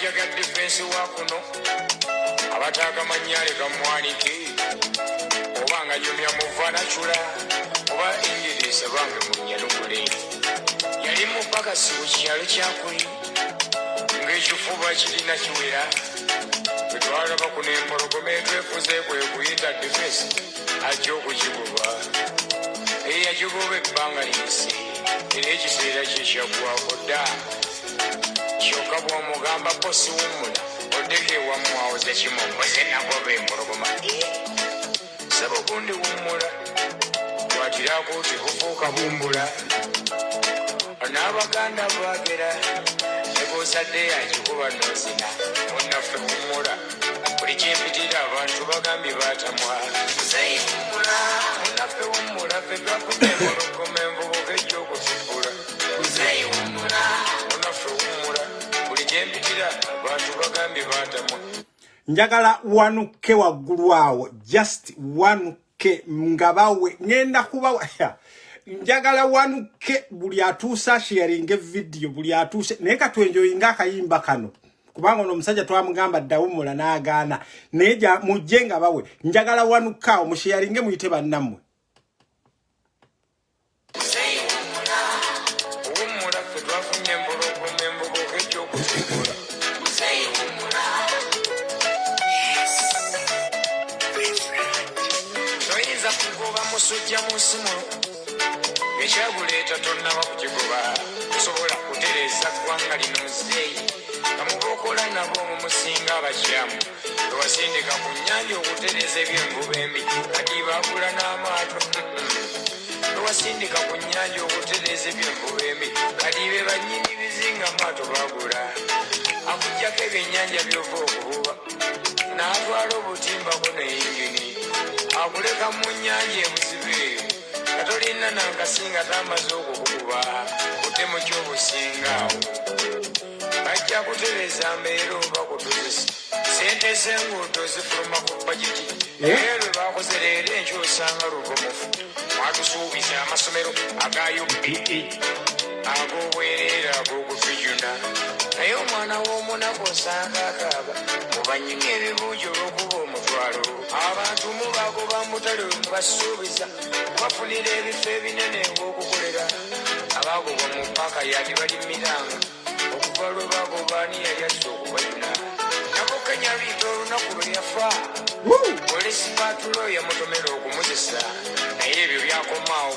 jaga defense wakuno abataga manyale kamwanike obanga yomya muvana chula oba ingirisa bange munyalugule yali mupaka siku kyalo kyakuli ng'ekifuba kirina kiwera bwetwalaba kuno empologoma etwefuze kwe kuyita defense ajja okukigoba eyakigoba ebbanga ly'ensi era ekiseera kye kyaggwako dda kyokka bw'omugamba bosi wummula oddeko ewammwe awoze kimomoze nagoba empologoma saba ogundi wummula kwatirako ti bufuuka bumbula n'abaganda bwagera negozadde yagikuba nozina munnaffe wummula buli kyempitira abantu bagambye batamwa muzeyiwummula munnaffe wummula ffe twafunye empologoma envubuka ejj'okutumbula muzeyiwummula munnaffe wummula buli kyempitira abantu bagambye batamwa. Njagala wanuke waggulu awo just wanuke nga bawe ngenda kubawa njagala wanuke buli atuusa sharing video buli atuuse naye katwenjoyinga akayimba kano kubanga ono omusajja twamugamba dawumula n'agaana naye mujje nga bawe njagala wanuka awo musharinge muyite bannammwe. Musujja musimu ekyaguleeta tonnaba kukigoba osobola kutereeza ggwanga lino muzeeyi amubokola nabo mumusinga abakyamu ewasindika ku nnyanja okutereeza eby'envuba embi kati baagula n'amaato ewasindika ku nnyanja okutereeza eby'envuba embi kati be bannyini bizinga amaato baagula akuggyako ebyennyanja byova okuvuba n'atwala obutimbako n'eyingini akuleka mu nnyanja ebuzibe eyo katolina nankasinga tamaze okukukuba kutemu ky'obusingaawo bajja kutereza mbeera oba kutuzisa sente z'enguudo zifuluma ku bajeti naye lwe bakoze leero enkyusanga lugomufu mwatusuubiza amasomero aga UPE ag'obwereere ag'okufijuna naye omwana w'omunaku osanga akaaba mu bannyini ebibuujo olw'okuba omutwalo abantu mubagoba mutale mubasuubiza bafunira ebifo ebinene ng'okukolera abaagobwa mu paaka yali balimiranga okuva lwe baagobani yali azza okubajuna nabukenya luyita olunaku lwe yafa polisi patulo yamutomera okumuzisa naye ebyo byakomaawo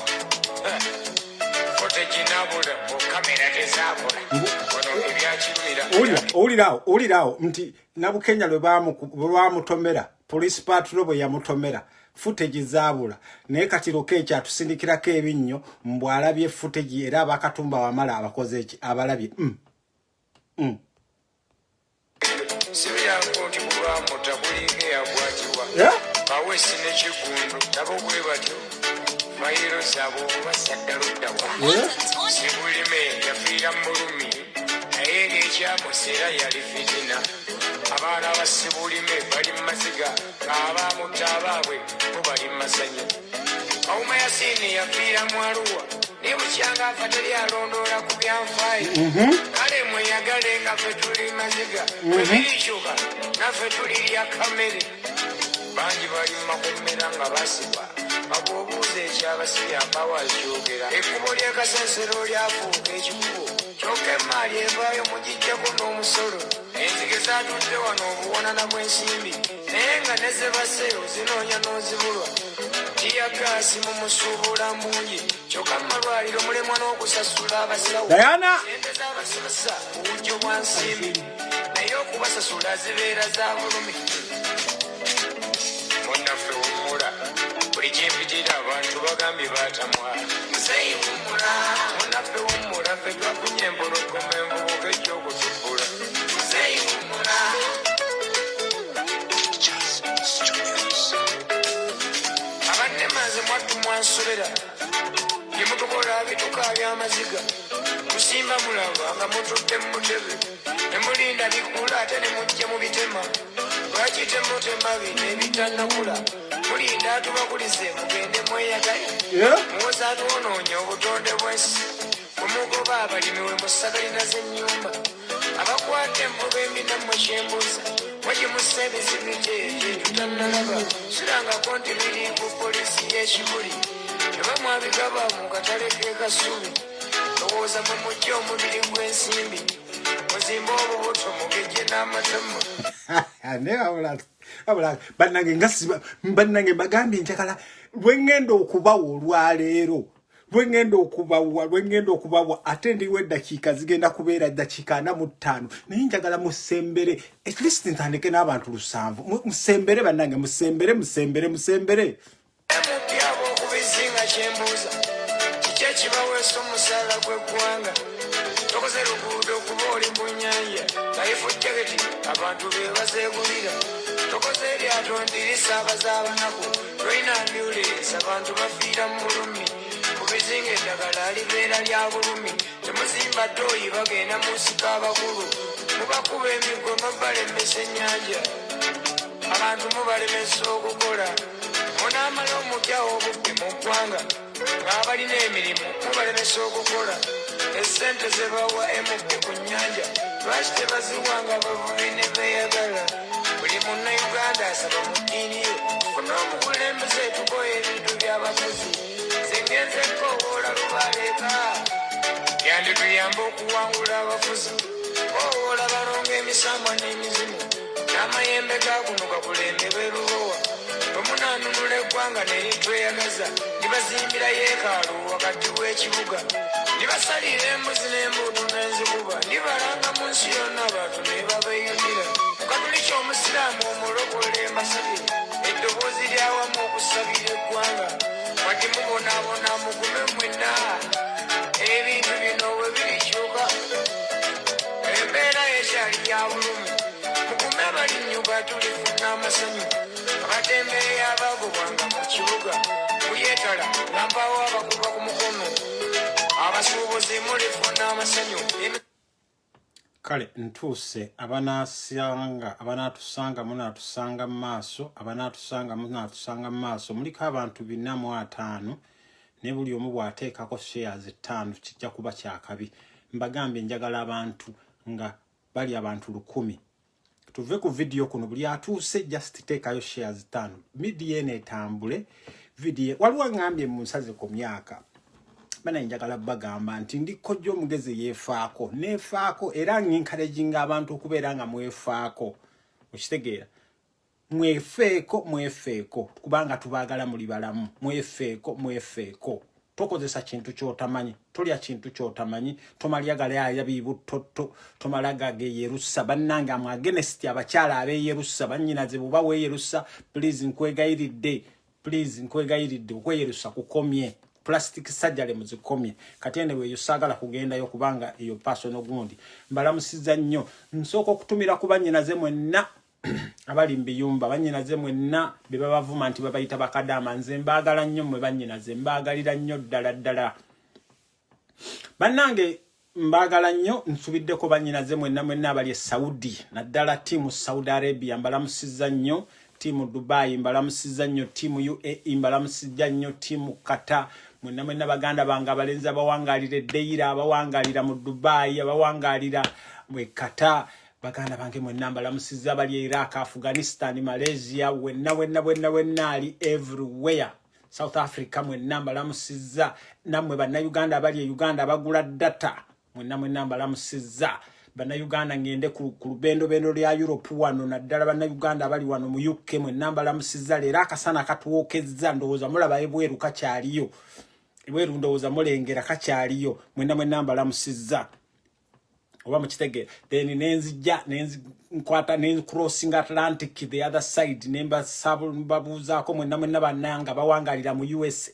Owulirawo nti Nabukenya lwe bamutomera police patrol bwe yamutomera footage zaabula naye katiroke ekyo atusindikirako ebinnyo mbw alabye footage era abakatumba wamala abakoze eki abalabye sibyankonti kubamuta bulinga yakwatibwa bawesi n'ekigundu nabo bwe batyo mayiro zabo basaddaluddawa sibulime yafiira mulumi naye ng'ekyamuseera yali fitina abaana ba sibulime bali mu maziga ng'abamutta abaabwe bo bali mu masanyu kawuma yasiini yafiira mu Arua naye bukyanga afa teri alondoola ku byanfaayo kale mweyagale nga ffe tuli maziga bwe birikyuka naffe tuli lya kamere bangi bali mu makomera nga basibwa ab'obuuza ekyabasibya abawakyogera ekkubo ly'ekasensero lyafuuka ekikubo kyokka emaali evaayo mugijjako n'omusolo enzige zaatudde wano obuwonana bw'ensimbi naye nga ne ze baseeyo zinoonya n'ozibulwa tiya gaasi mu musuubula mungi kyokka mu malwaliro mulemwa n'okusasula abasawo sente z'abasomesa mu bujjo bwa nsimbi naye okubasasula zibeera za bulumi munnaffe wummula buli kyempitira abantu bagambye batamwa muzeeyi wummula munnaffe wummula ffe twafunye empologoma envubuka ejj'okutubbula muzeeyi wummula abannemaze mwattu mwansobera bye mutukola bituka by'amaziga musimba mulaba nga mutudde mu mutebe ne mulinda bikula ate ne mujja mu bitema lwakite mutema bino ebitannakula mulinda atubakulize mugende mweyagale muwoza atuwonoonya obutonde bw'ensi bwe mugoba abalimi we musagalina z'ennyumba abakwata embuga emina mweshembuza wagimusebezi biteje tutanalaba sirangako nti biri ku polisi y'ekibuli tebamwabigaba mu katale k'ekasubi lowooza mu mujja omubiri gw'ensimbi muzimba obubuto mugejje n'amatamu bannange mbagambye njagala lwengenda okubawa olwaleero lwengenda okubawa ate ndiwo eddakiika zigenda kubeera dakiika 45 naye njagala musembere at least ntandike n'abantu 7 musembere bannange musembere emubyabo okubizinga kyembuuza kiki ekibaweesa omusaala gw'eggwanga tokoze luguudo kuba oli mu nnyanja life jaketi abantu be bazeegulira tokoze eryato ndirisaabaza abanaku lwina ambulance abantu bafiira mu bulumi kubizinga eddagala libeera lya bulumi temuzimba ddooyi bagenda musika abakulu mubakuba emiggo mubalemesa ennyanja abantu mubalemesa okukola munaamala omupyawo obubbi mu ggwanga ng'abalina emirimu mubalemesa okukola esente ze bawa emubbi ku nnyanja lwaki tebaziwanga bavubi ne beeyagala buli munnayuganda asaba mu ddiini ye funa omukulembeze tukola ebintu by'abakozi zengenze kowoola lubaleeka yandituyamba okuwangula abafuzi kowoola balonga emisambwa n'emizimu n'amayembe gakuno gakulembebwa erubowa omunanunula eggwanga neritweyagaza libazimbira yeekaalu wakati w'ekibuga libasalira embuzi n'embuutu n'enzikuba libalanga mu nsi yonna abantu ne babeeyunira mukatuliki omusiraamu omulokole embasabye eddoboozi lyawamu okusabira eggwanga wati mubonaabona mugume mwenna ebintu bino bwe birikyuka embeera ekyali ya bulumi mugume balinnyuga tulifuna amasanyu abatembeeyi abagobwanga mu kibuga muyetala ngampawo abakuba ku mukono abasuubuzi mulifuna amasanyu kale ntuuse abanaatusanga munaatusanga mu maaso muliko abantu 405 ne buli omu bw'ateekako shares 5 kijja kuba kyakabi mbagambye njagala abantu nga bali abantu 10 tuve ku video kuno buli atuuse just teekayo shares 5 media netambule video waliwo ngambye mu nsaze ku myaka bana njagala bagamba nti ndikojjo omugezi yeefaako neefaako era encouraging abantu okubeera nga mwefaako okitegeera mwefeeko kubanga tubaagala muli balamu mwefeeko tokozesa kintu kyotamanyi tolya kintu kyotamanyi tomalyagala yabibuttotto tomalagaga yerusa bannange amwagenesti abakyala abeyerusa bannyinaze buba weyerusa please nkwegayiridde okweyerusa kukomye plastic surgery muzikomye katende we yosagala kugendayo kubanga eyo personal gundi mbalamusiza nnyo nsooka okutumira ku bannyinaze mwenna abali mbiyumba bannyinaze mwenna be babavuma nti babayita bakadama nze mbaagala nnyo mwe bannyinaze mbaagalira nnyo ddala bannange mbagala nnyo nsubiddeko bannyinaze mwenna abali e Saudi naddala tiimu Saudi Arabia mbalamusiza nnyo tiimu Dubai mbalamusiza nnyo tiimu UAE mbalamusiza nnyo tiimu Qatar mwenna baganda bange abalenzi abawangalira Deira abawangalira mu Dubai abawangalira mu Qatar baganda bange mwenna mbalamusiza abali Iraq Afghanistan Malaysia wenna ali everywhere South Africa mwenna mbalamusiza namwe bannayuganda abali e Uganda abagula data mwenna mbalamusiza bannayuganda ngende ku lubendo lya Europe wano naddala bannayuganda abali wano mu UK mwenna mbalamusiza leero akasana katuwokezza ndowooza mulaba ebweru kakyaliyo ebweru ndowooza mulengera kakyaliyo mwenna mbalamusiza oba mukitegeera then nkwata crossing Atlantic the other side babuuzaako mwenna bannanga bawangalira mu US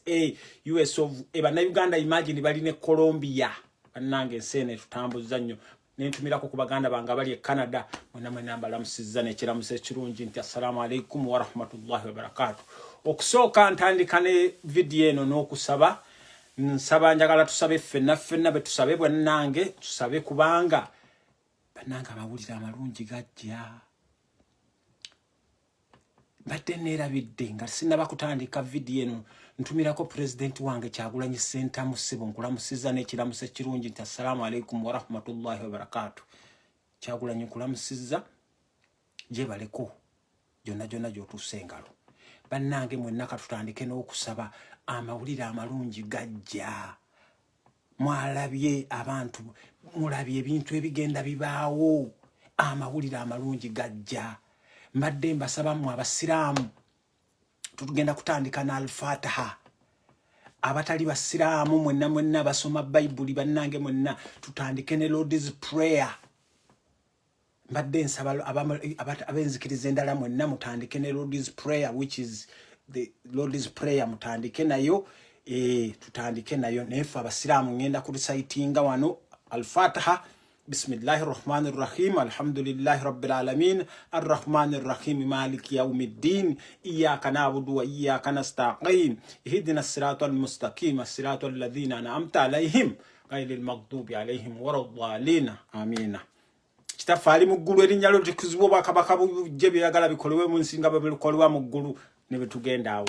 of bannayuganda imagine bali ne Colombia bannange enseene tutambuza nnyo nentumirako ku baganda bange abali e Canada mwenna mbalamusiza n'ekiramuso ekirungi nti assalamu alaikum wa rahmatullahi wa barakatuh. Okusooka ntandika ne video eno n'okusaba nsaba njagala tusabe ffenna betusabe bwannange tusabe kubanga bannange amawulire amalungi gajja badde neerabidde nga sinaba kutandika video eno ntumirako president wange Kyagulanyi Ssentamu ssebo nkulamusiza n'ekiramuso ekirungi nti assalamu alaikum wa rahmatullahi wa barakatuh. Kyagulanyi kulamusizza gye baleko jonna gy'otuusa bannange mwenna katutandike n'okusaba amawulire amalungi gajja. Mwalabye abantu mulabye ebintu ebigenda bibaawo amawulire amalungi gajja. Mbadde mbasaba mu abasiraamu tugenda kutandika na al-Fatiha. Abatali basiraamu mwenna basoma Bayibuli bannange mwenna tutandike ne Lord's Prayer. Mbadde nsaba abenzikiriza endala mwenna mutandike ne Lord's Prayer, which is the Lord's Prayer mutandike nayo. Tutandike nayo nefe abasiraamu ngenda ku recitinga wano al-Fatiha. Bismillahir Rahmanir Rahim. Alhamdulillahi Rabbil Alamin. Ar-Rahmanir Rahim. Maliki Yawmiddin. Iyyaka na'budu wa iyyaka nasta'in. Ihdinas siratal mustaqim. As-siratal ladzina an'amta alaihim ghayril maghdubi alaihim waladdallin. Amina. Kitafali mu ggulu erinnya lyo tikuzibwa bakabaka bujje byagala bikolewe mu nsi nga bikolewa mu ggulu ne betugenda awo.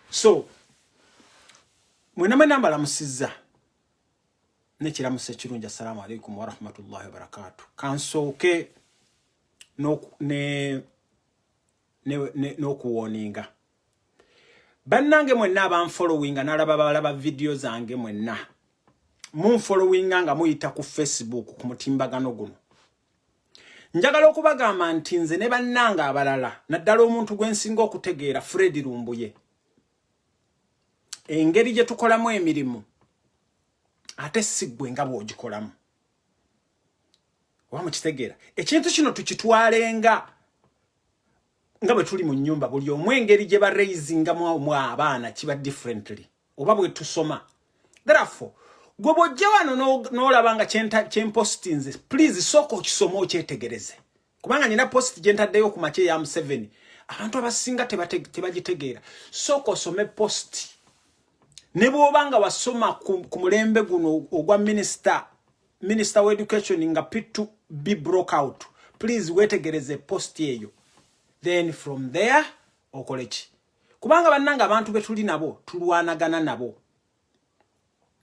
So mwenna nambala musizza nekiramusa ekirungi. Assalamu alaikum wa rahmatullahi wa barakatuh. Kansooke n'okuwoninga bannange mwenna abanfollowinga n'alaba balaba video zange mwenna munfollowinga nga muyita ku Facebook ku mutimbagano guno. Njagala okubagamba nti nze ne bannanga abalala naddala omuntu gwensinga okutegeera Fred Lumbuye engeri gye tukolamu emirimu ate siggwe nga bw'ogikolamu. Oba mukitegeera ekintu kino tukitwalenga nga bwe tuli mu nnyumba buli omu engeri gye baraisingamu abaana kiba differently oba bwe tusoma. Therefore gwe bw'ojja wano n'olaba nga kyempositinze please sooka okisoma okyetegereze kubanga nina post gye ntaddeyo ku makye ya M7 abantu abasinga tebagitegeera. Sooka osome post ne bw'obanga wasoma ku mulembe guno ogwa minister wa education nga P2 be broke out, please wetegereze post eyo, then from there okoleki kubanga bannanga abantu betuli nabo tulwanagana nabo.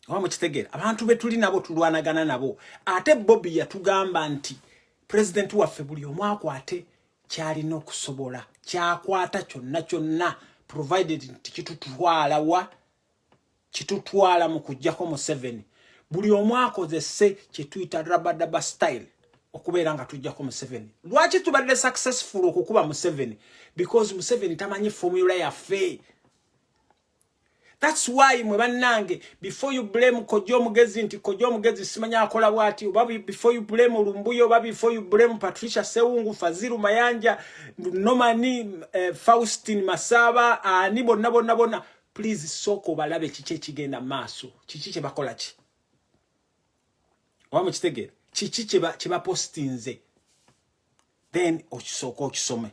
Oba mukitegeera abantu betuli nabo tulwanagana nabo. Ate Bobby yatugamba nti president waffe buli omu akwate kyalina okusobola kyakwata kyonna provided nti kitutwala mu kujjako mu 7 buli omu akozese kyetuyita rabadaba style okubeera nga tujjako mu 7. Lwaki tubadde successful okukuba mu 7? Because mu 7 tamanyi formula yaffe. That's why mwe bannange before you blame Kojja Omugezi nti Kojja Omugezi simanya akola bwati, oba before you blame Lumbuye, oba before you blame Patricia Sewungu, Faziru Mayanja, Nomani, Faustin Masaba, ani bonna please soko balabe kiki kigenda maaso, kiki kye bakola ki. Oba mukitegeera kiki kye bapostinze, then okisome.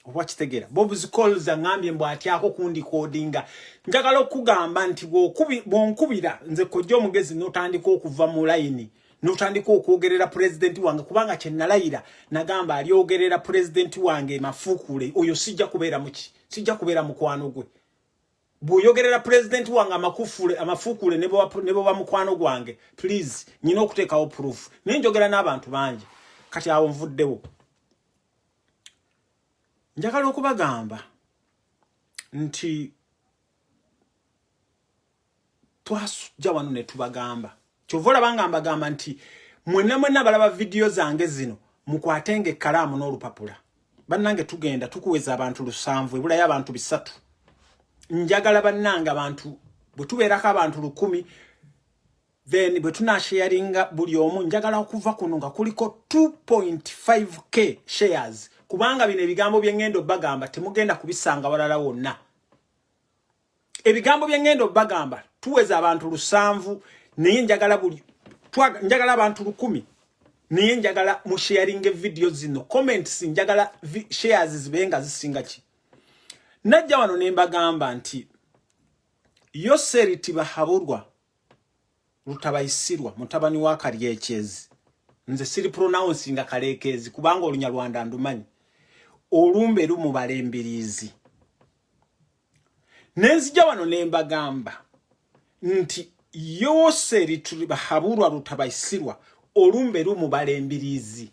Oba kitegeera Bob's calls angambye mbu atyako kundi kodinga. Njagala okugamba nti bwonkubira nze Kojja Omugezi n'otandika okuva mu line n'otandika okwogerera president wange kubanga kye nalayira nagamba alyogerera president wange Mafukule oyo sijja kubeera mukwano gwe. Bw'oyogerera president wange Amafukule ne bo mukwano gwange, please nyina okuteekawo proof. Naye njogera n'abantu bangi kati awo nvuddewo. Njagala okubagamba nti twasujja wano ne tubagamba kyovola bangamba nti mwenna balaba video zange zino mukwatenge ekkalaamu n'olupapula. Bannange tugenda tukuweza abantu 7 ebulayo abantu 3. Njagala bannange abantu bwe tubeerako abantu 10 then bwe tunasharinga buli omu njagala okuva kuno nga kuliko 2.5k shares kubanga bino ebigambo bye ngendo bagamba temugenda kubisanga walala wonna. Ebigambo bye ngendo bagamba tuweza abantu 7 naye njagala abantu 10 naye njagala mu sharing video zino comments njagala shares zibenga zisinga ki. Najja wano ne mbagamba nti Yoseri Tibahaburwa Rutabayisirwa mutabani wa Karyekezi, nze siri pronouncing Kalekezi kubanga Olunyarwanda ndumanyi, olumbe lumu balembirizi. Nenzija wano ne mbagamba nti Yoseri Tibahaburwa Rutabayisirwa olumbe lumubala embirizi.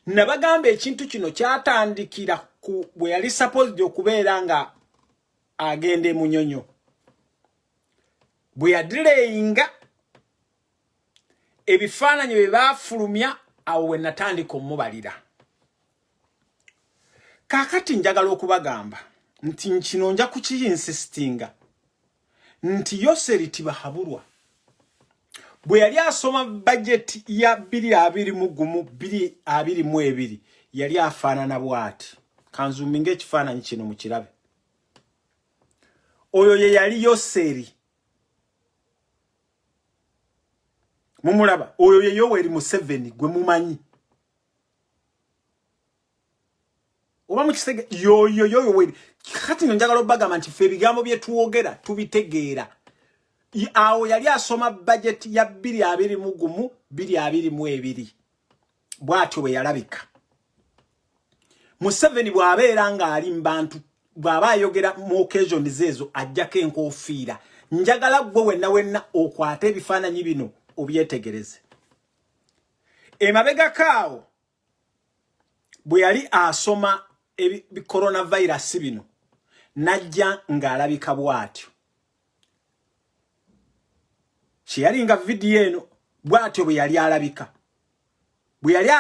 Nabagamba ekintu kino kyatandikira ku bwe yali supposed okubeera nga agende munyonyo. Bwe yadireyinga ebifaananyi bye baafulumya awo we natandika omubalira. Kaakati njagala okubagamba nti kino nja kukiyinsistinga nti Yoseri Tibahabulwa bwe yali asoma budget ya 2021-2022 yali afaanana bw'ati. Kanzuminga ekifaananyi kino mu kirabe. Oyo ye yali Yoseri. Mumulaba, oyo ye Yoweri Museveni gwe mumanyi. Oba mukisege yo Yoweri. Kati njagala obagamba nti ffe ebigambo bye tuwogera tubitegeera. Awo yali asoma budget ya 2021-2022. Bw'atyo bwe yalabika. Museveni bw'abeera ng'ali mbantu bw'aba ayogera mu occasions ezo ajjako enkofiira. Njagala gwe wenna okwata ebifaananyi bino obyetegereze. Emabega kaawo bwe yali asoma coronavirus bino najja ng'alabika bw'atyo. Sharinga video eno bw'atyo bwe yali alabika. Bwe yali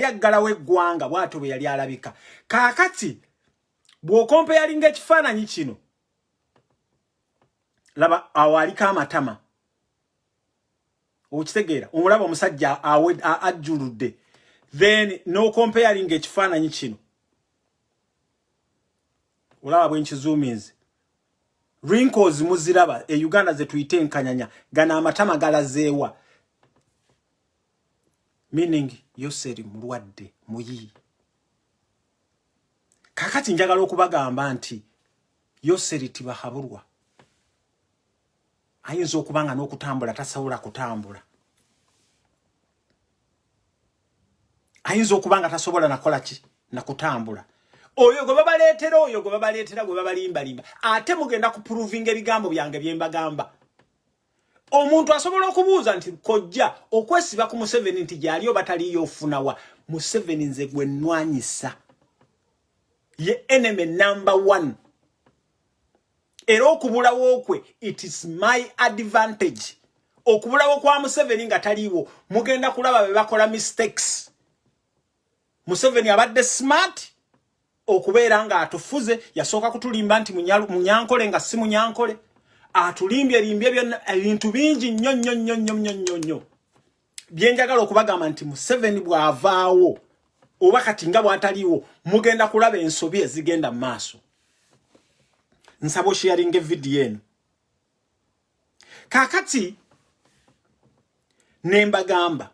aggalawo eggwanga bw'atyo bwe yali alabika. Kaakati bw'okompeyalinga ekifaananyi kino laba awo aliko amatama. Okitegeera omulaba omusajja ajjuludde. Then no comparing ekifaananyi kino. Olaba bwe nkizoominze. Wrinkles muziraba Uganda ze tuyite enkanyanya gana amatama galazeewa. Meaning Yoseri mulwadde muyi. Kakati njagala okubagamba nti Yoseri Tibahabulwa ayinza okubanga n'okutambula tasobola kutambula. Ayinza okubanga tasobola nakola ki na kutambula. Oyo gwe babaleetera oyo gwe babaleetera gwe babalimbalimba. Ate mugenda kuprovinga ebigambo byange bye mbagamba. Omuntu asobola okubuuza nti kojja okwesiba ku Museveni nti gyali obataliyo ofunawa. Museveni nze gwe nnwanyisa. Ye enemy number 1. Era okubulawo kwe it is my advantage. Okubulawo kwa Museveni nga taliwo mugenda kulaba be bakola mistakes. Museveni abadde smart okubeera nga atufuze yasooka kutulimba nti munyankole nga si munyankole. Atulimbye byonna ebintu bingi nnyo. Byenjagala okubagamba nti Museveni bw'avaawo oba kati nga bw'ataliwo mugenda kulaba ensobi ezigenda mu maaso. Nsabo sharing video eno. Kakati nembagamba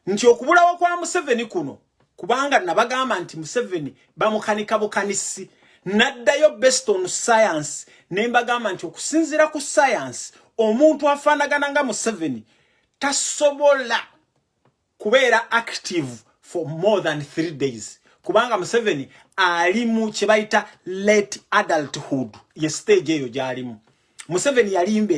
nti okubulawo kwa Museveni kuno kubanga nabagamba nti Museveni bamukanika bukanisi naddayo based on science. Nembagamba nti okusinzira ku science omuntu afaanagana nga Museveni tasobola kubeera active for more than 3 days. Kubanga Museveni ali mu kye bayita late adulthood ye stage eyo gyalimu. Museveni yalimba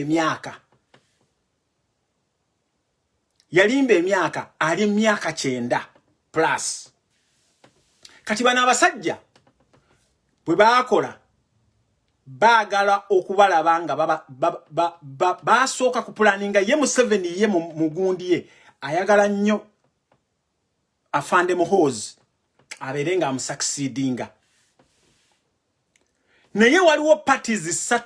emyaka ali myaka 9 plus. Kati bana abasajja bwe baakola baagala okubalaba nga basooka ku planninga ye Museveni ye mugundi ye ayagala nnyo afande Muhoozi abeere nga amusucceedinga. Naye waliwo parties 3.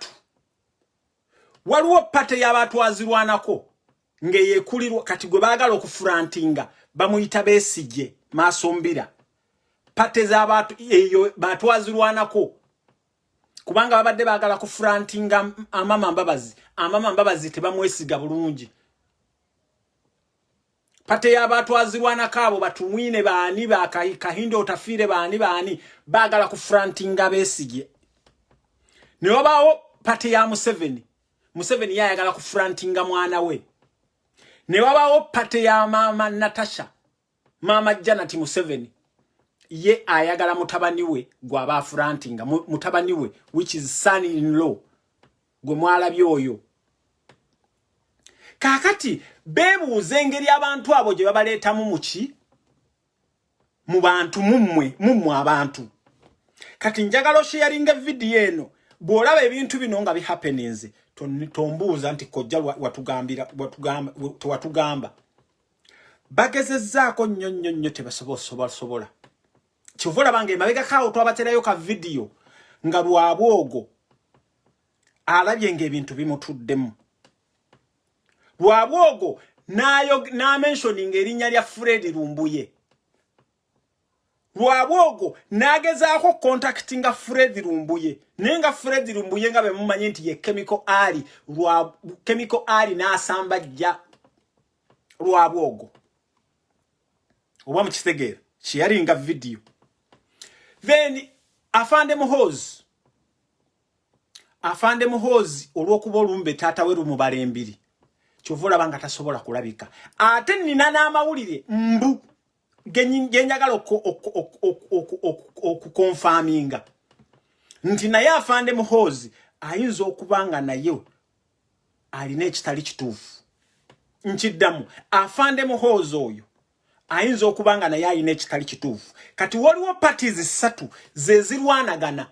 Waliwo party y'abatwazirwanako ngeyekulirwa kati gwe baagala okufrantinga bamuyita Besigye Maasombira. Party z'abantu eyo batwazirwanako kubanga babadde baagala kufrantinga Amama Mbabazi tebamwesiga bulungi. Pate y'abatwazirwanako abo batumwine baani Kahindo Otafiire baani baagala kufrantinga Besigye. Ne wabaawo pate ya Museveni yayagala kufrantinga mwana we. Ne wabaawo pate ya Mama Natasha, Mama Janet Museveni ye ayagala mutabani we gwaba afrantinga mutabani we which is son in law gwe mwalabye oyo. kakati bebuuze engeri abantu abo gye babaleetamu muki mu bantu mummwe abantu kati njagala sharing video eno bw'olaba ebintu bino nga bihappenings tombuuza nti kojja watugamba bagezezzaako nnyo tebasobola kivula bange emabega kaawo twabaterayo ka video nga Lwabwogo alabye ng'ebintu bimutuddemu Lwabwogo n'amentioning erinnya lya Fred Lumbuye Lwabwogo nagezaako contactinga Fred Lumbuye nenga Fred Lumbuye nga bemumanyi nti ye Chemical Ali n'asambajja Lwabwogo oba mukitegeera sharinga video then Afande Muhoozi olw'okuba olumbe taata we lumubala embiri kyovula banga tasobola kulabika ate nina n'amawulire mbu genjagala okukonfaminga nti naye Afande Muhoozi ayinza okubanga naye alina ekitali kituufu nkiddamu Afande Muhoozi oyo ayinza okubanga naye alina ekitali kituufu kati waliwo parties 3 zezirwanagana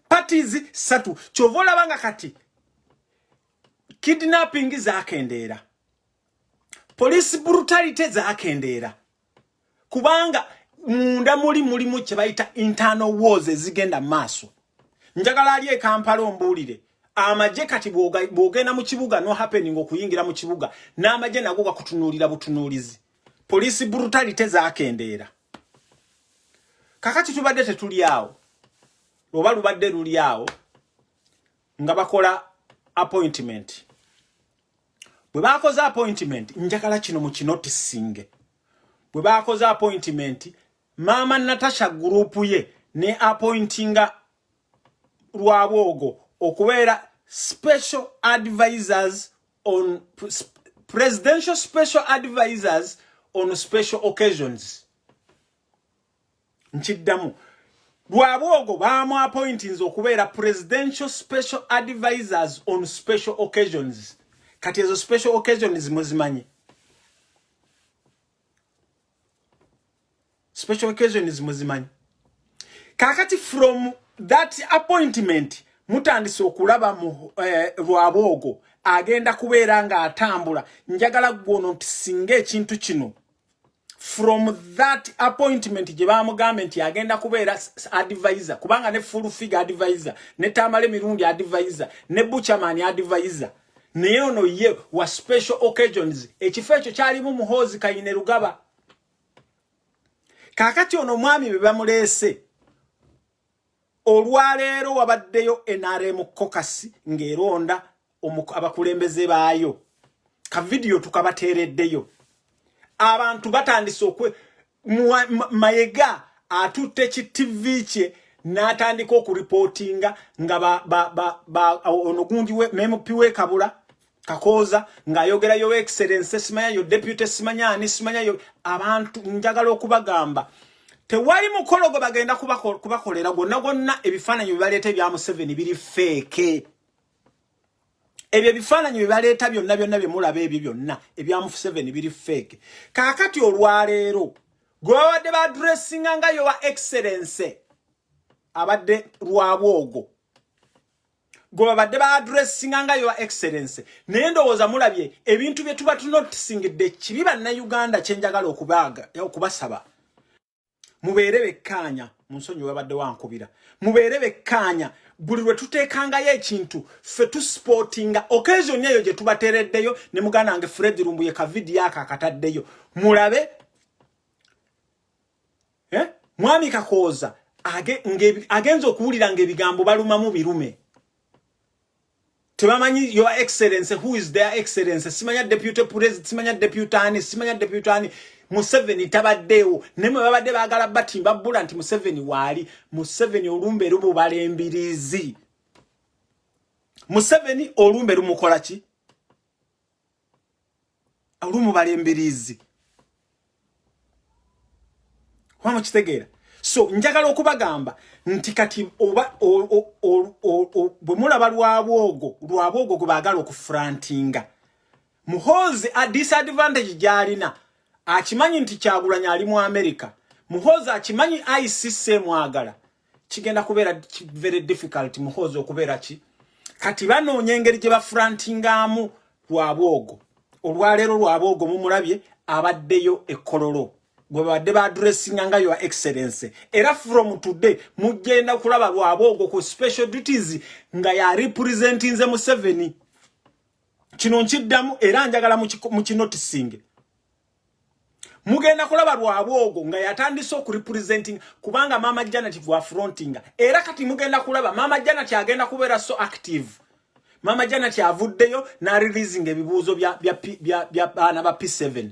parties 3 kyovola banga kati kidnapping zakendeera police brutality zakendeera kubanga munda mulimu kye bayita internal wars ezigenda maaso njagala ali e Kampala ombulire amaje kati bwogenda mu kibuga no happening okuyingira mu kibuga n'amaje nago gakutunuulira butunuulizi police brutality zakendeera kakati tubadde tetuli awo oba lubadde luli awo nga bakola appointment bwe bakoze appointment njagala kino mu kinotisinge bwe bakoze appointment mama Natasha group ye ne appointinga Lwabwogo okubeera special advisors on presidential special advisors on special occasions nkiddamu Lwabwogo baamu appointings okubeera presidential special advisors on special occasions kati ezo special occasions muzimanyi special occasions muzimanyi kakati from that appointment mutandise okulaba mu Lwabwogo agenda kubeera nga atambula njagala gwono nti singa ekintu kino from that appointment gye bamugambe nti agenda kubeera advisor kubanga ne full figure advisor ne Tamale Mirundi advisor ne Buchaman advisor naye ono ye wa special occasions ekifo ekyo kyalimu Muhoozi Kayine Lugaba kakati ono mwami be bamuleese olwaleero wabaddeyo NRM kokasi ng'eronda abakulembeze baayo ka video tukabateereddeyo abantu batandise Mayega atutte ki TV kye n'atandika okuripotinga nga ono gundi we MP we Kabula Kakoza ng'ayogera yo excellence simanya yo deputy simanya yo abantu njagala okubagamba tewali mukolo gwe bagenda kubakolera gonna ebifaananyi bibaleeta ebya Museveni biri fake ebyo bifaananyi bibaleeta byonna bye mulaba ebyo byonna ebya Museveni biri fake kakati olwaleero gwe babadde ba dressinga nga yo wa excellence abadde Lwabwogo gwe babadde ba dressinga nga yo wa excellence naye ndowooza mulabye ebintu bye tuba tunotisingidde kibi bannayuganda kyenjagala okubasaba mubeere bekkaanya mu nsonyi wabadde wankubira mubeere bekkaanya buli lwe tuteekangayo ekintu ffe tusportinga occasion eyo gye tubateereddeyo ne muganda wange Fred Lumbuye ka video ako akataddeyo mulabe mwami Kakooza agenza okuwulira ng'ebigambo balumamu birume tebamanyi your excellence who is their excellence simanya deputy president simanya deputy ani Museveni tabaddewo nemwe babadde baagala batimba bbula nti Museveni waali Museveni olumbe lumubala embirizi Museveni olumbe lumukola ki olumubala embirizi wamukitegeera So njagala okubagamba nti kati oba bwe mulaba lwabwogo gwe baagala okufrantinga Muhoozi a disadvantage gyalina akimanyi nti Kyagulanyi ali mu America Muhoozi akimanyi ICC mwagala kigenda kubeera very difficult Muhoozi okubeera ki kati banoonya engeri gye bafrantingamu lwabwogo olwaleero lwabwogo mumulabye abaddeyo ekololo gwe badde ba addressing nga your excellency era from today mugenda kulaba lwabwogo ku special duties nga ya representing ze Museveni kino nkiddamu era njagala mu kinotisinge mugenda kulaba lwabwogo nga yatandise okurepresenting kubanga Mama Janet wa frontinga era kati mugenda kulaba Mama Janet agenda kubeera so active Mama Janet avuddeyo na releasing ebibuuzo bya bana ba P7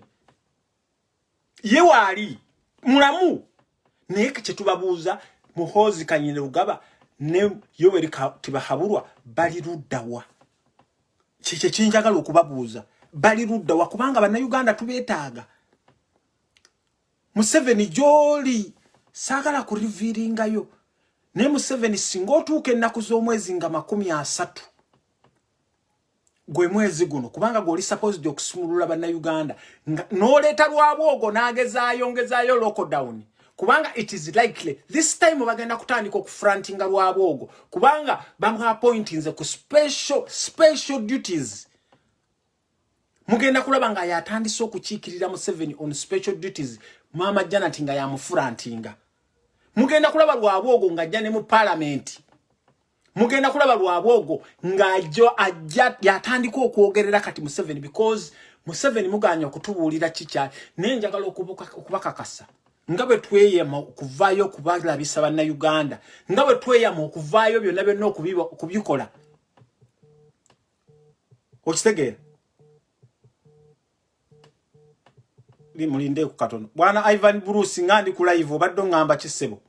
ye wali mulamu naye kye tubabuuza Muhoozi Kanyine Lugaba ne Yoweri Tibahabulwa bali luddawa kye kinjagala okubabuuza bali luddawa kubanga bannayuganda tubeetaaga Museveni joli saagala ku revealingayo ne Museveni singa otuuka ennaku z'omwezi nga 30 gwe mwezi guno kubanga goli supposed okusumulula bannayuganda n'oleeta lwabwogo n'agezaayo lockdown kubanga it is likely this time bagenda kutandika okufrantinga lwabwogo kubanga bamu appointinze ku special duties mugenda kulaba nga yatandise okukiikirira Museveni on special duties Mama Janet nga yamufrantinga mugenda kulaba lwabwogo nga ajja ne mu parliament mugenda kulaba lwabwogo nga ajja yatandika okwogerera kati Museveni because Museveni muganya okutubuulira kikya nenjagala okubakakasa nga bwe tweyama okuvaayo okubalabisa bannayuganda nga bwe tweyama okuvaayo byonna byonna okubikola okitegeera mulinde ku katono bwana Ivan Bruce ngandi ku live obadde ngamba kisebo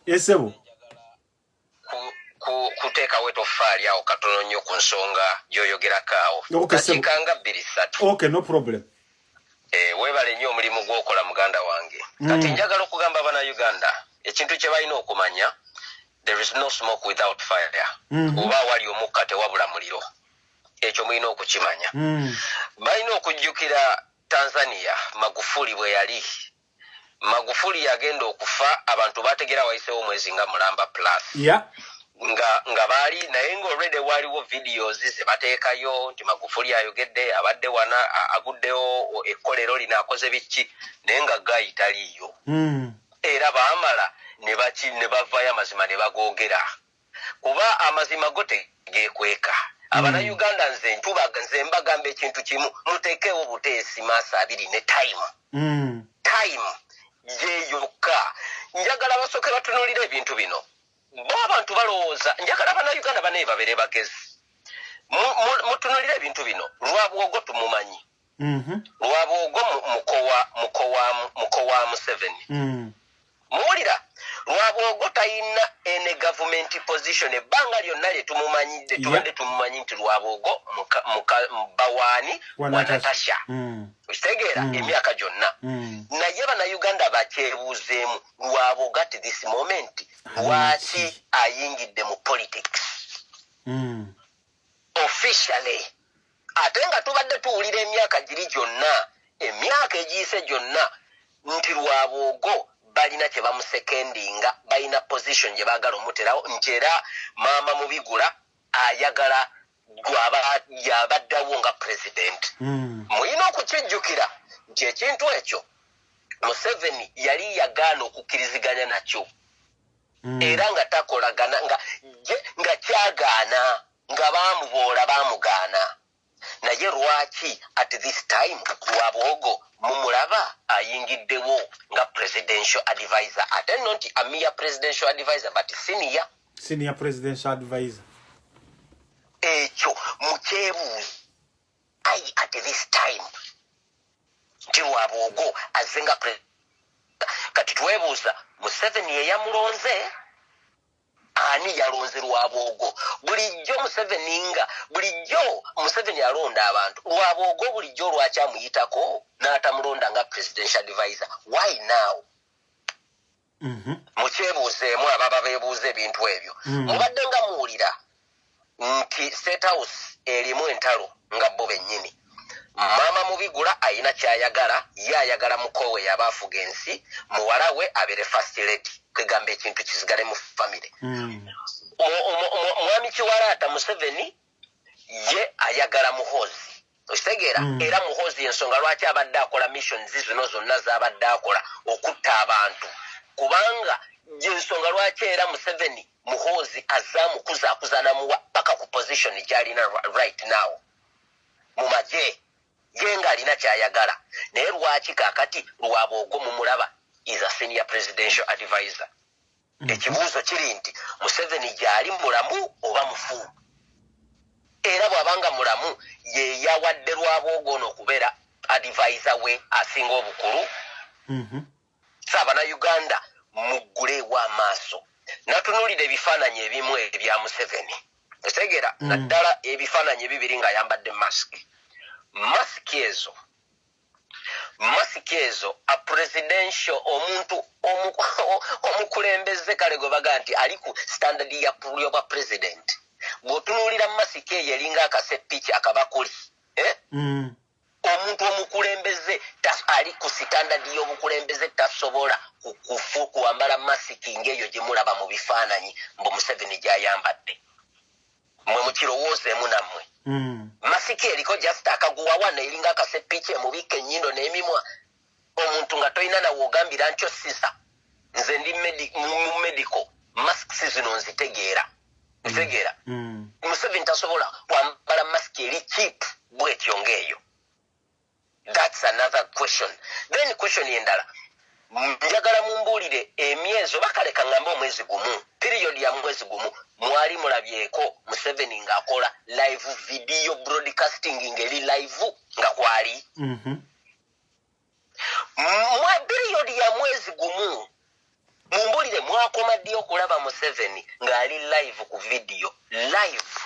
Yesebo kuteeka weto faali awo katono nnyo ku nsonga gyoyogerakaawo kakikanga 2-3 okay no problem webale nnyo omulimu gw'okola muganda wange kati njagala okugamba Abannayuganda ekintu kye balina okumanya there is no smoke without fire oba wali omukka tewabula muliro ekyo mulina okukimanya balina okujjukira Tanzania Magufuli bwe yali Magufuli yagenda okufa abantu bategera wayisewo omwezi nga mulamba plus nga bali naye nga already waliwo videos ze bateekayo nti Magufuli ayogedde abadde wana aguddewo ekkolero lina akoze biki naye nga gayitaliyo era baamala ne bavaayo amazima ne bagoogera kuba amazima go tegeekweka Abannayuganda nze mbagamba ekintu kimu muteekewo buteesi maaso 2 ne time yeyokka njagala basooke batunuulira ebintu bino bo abantu balowooza njagala Abannayuganda banaye babeere bagezi mutunuulire ebintu bino lwabwogo tumumanyi lwabwogo muko wa Museveni muwulira lwabwogo talina ene government position ebbanga lyonna lye tumumanyidde tubadde tumumanyi nti lwabwogo bawaani wa Natasha okitegeera emyaka gyonna naye Bannayuganda bakyebuuzeemu lwabwogo at this moment lwaki ayingidde mu politics officially ate nga tubadde tuwulira emyaka giri gyonna emyaka egiyise gyonna nti lwabwogo balina kye bamusekendinga balina position gye baagala omuterawo nti era maama Mubigula ayagala yabaddawo nga president mulina okukijjukira nti ekintu ekyo Museveni yali yagaana okukkiriziganya nakyo era nga takolagana nga kyagaana nga baamuboola baamugaana naye lwaki at this time lwabwogo mumulaba ayingiddewo nga presidential advisor ate no nti a mere presidential advisor but senior presidential advisor ekyo mukyebuuza at this time nti lwabwogo azenga kati twebuuza Museveni yeyamulonze ani yalonze Lwabogo bulijjo Museveni alonda abantu Lwabogo bulijjo lwakyamuyitako n'atamulonda nga presidential advisor. Why now? Mukyebuuzeemu ababa beebuuza ebintu ebyo. Mubadde nga muwulira nti State House erimu entalo nga bo bennyini. Mama Mubigula ayina kyayagala, yayagala mukowe yabafuga ensi, muwala we abere first lady. Kwegamba ekintu kisigale mu family. Mwami Kiwalaata Museveni ye ayagala Muhoozi. Okitegeera era Muhoozi ensonga lwaki abadde akola missions zino zonna z'abadde akola okutta abantu. Kubanga ensonga lwaki era Museveni Muhoozi azamukuzaakuza muwa paka ku position gy'alina right now. Mu magye ye ng'alina kyayagala. Naye lwaki kaakati Lwabogo mumulaba is a senior presidential advisor. Ekibuuzo kiri nti Museveni gyali mulamu oba mufu? Era bw'abanga mulamu ye yawadde Lwabogo n'okubeera advisor we asinga obukulu. Uganda mugguleewo amaaso. Natunuulira ebifaananyi ebimu ebya Museveni. Otegeera naddala ebifaananyi ebibiri ng'ayambadde masiki. Masiki ezo a presidential omuntu omukulembeze kale gwe baga nti ali ku standard y'obwa president. Bw'otunuulira masiki eyo eringa akasepiki akabakuli. Omuntu omukulembeze ali ku standard y'obukulembeze tasobola kuwambala masiki ng'eyo gye mulaba mu bifaananyi mbu Museveni gy'ayambadde. Mwe mukirowoozeemu nammwe. Masiki eriko just akaguwa wana eringa akasepiki emubika ennyindo n'emimwa. Omuntu nga toyina nawe ogambira nti osisa nze ndi medical masiki zino nzitegeera. Nzitegeera. Museveni tasobola kwambala masiki eri cheap bwetyo ng'eyo. That's another question. Then question endala. Njagala mumbuulire emyezi oba kale kaŋŋambe omwezi gumu, period ya mwezi gumu, mwali mulabyeko Museveni ng'akola live video broadcasting ng'eri live nga kwali. Mwa period ya mwezi gumu, mumbuulire mwakoma ddi okulaba Museveni ng'ali live ku video live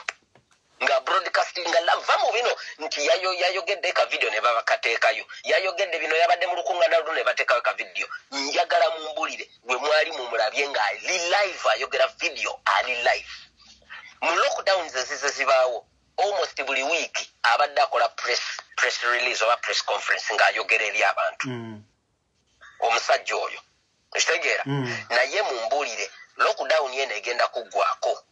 nga broadcasting nga lava mu bino nti yayogedde ka video ne babakateekayo, yayogedde bino yabadde mu lukuŋŋaana luno ne bateekayo ka video. Njagala mumbulire gwe mwali mumulabye ng'ali live ayogera video ali live. Mu lockdowns ezize zibaawo almost buli week abadde akola press release oba press conference ng'ayogera eri abantu. Omusajja oyo okitegeera. Naye mumbulire lockdown yene egenda kuggwako.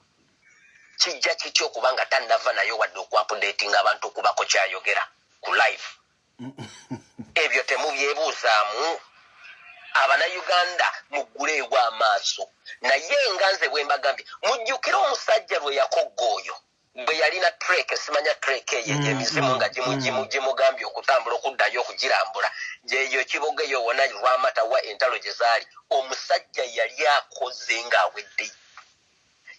Kijja kityo kubanga tannava nayo wadde okuupdatinga abantu okubako kyayogera ku live. Ebyo temubyebuuzaamu. Abannayuganda mugguleewo amaaso. Naye nga nze bwe mbagambye mujjukire omusajja lwe yakogga oyo bwe yalina trek, simanya trek eyo emizimu nga gimugambye okutambula okuddayo okugirambula. Gyeyo kiboga eyo wona Lwamata wa entalo gye zaali. Omusajja yali akoze ng'awedde.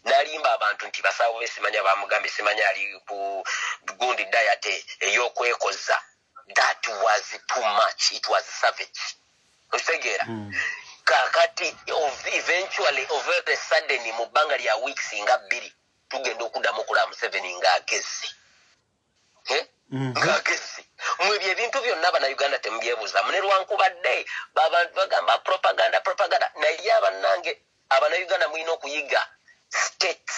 Nalimba abantu nti basawo besimanya bamugambe simanya ali ku gundi diet ey'okwekoza. That was too much. It was savage. Otegeera. Kakati eventually over the sudden mu bbanga lya weeks nga 2 tugenda okuddamu okulaba Museveni ng'agezze. Ng'agezze. Mwebyo ebintu byonna Bannayuganda temubyebuuza. Ne lwankubadde abantu bagamba propaganda. Naye abannange Abannayuganda mulina okuyiga state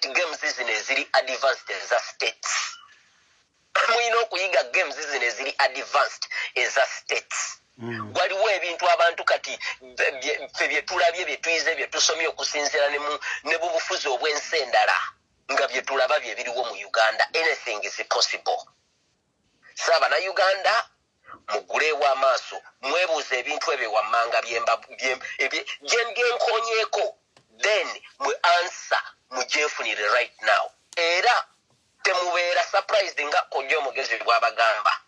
games zino eziri advanced eza states. Mulina okuyiga games zino eziri advanced eza states. Waliwo ebintu abantu kati bye tulabye bye tuyize bye tusomye okusinziira ne bubufuzi obw'ensi endala nga bye tulaba bye biriwo mu Uganda. Anything is possible. Bannayuganda muguleewo amaaso mwebuuza ebintu ebyo wammanga byenkonyeeko. Then mwe answer mugyefunire right now. Era temubeera surprised nga kojja omugezi bw'abagamba.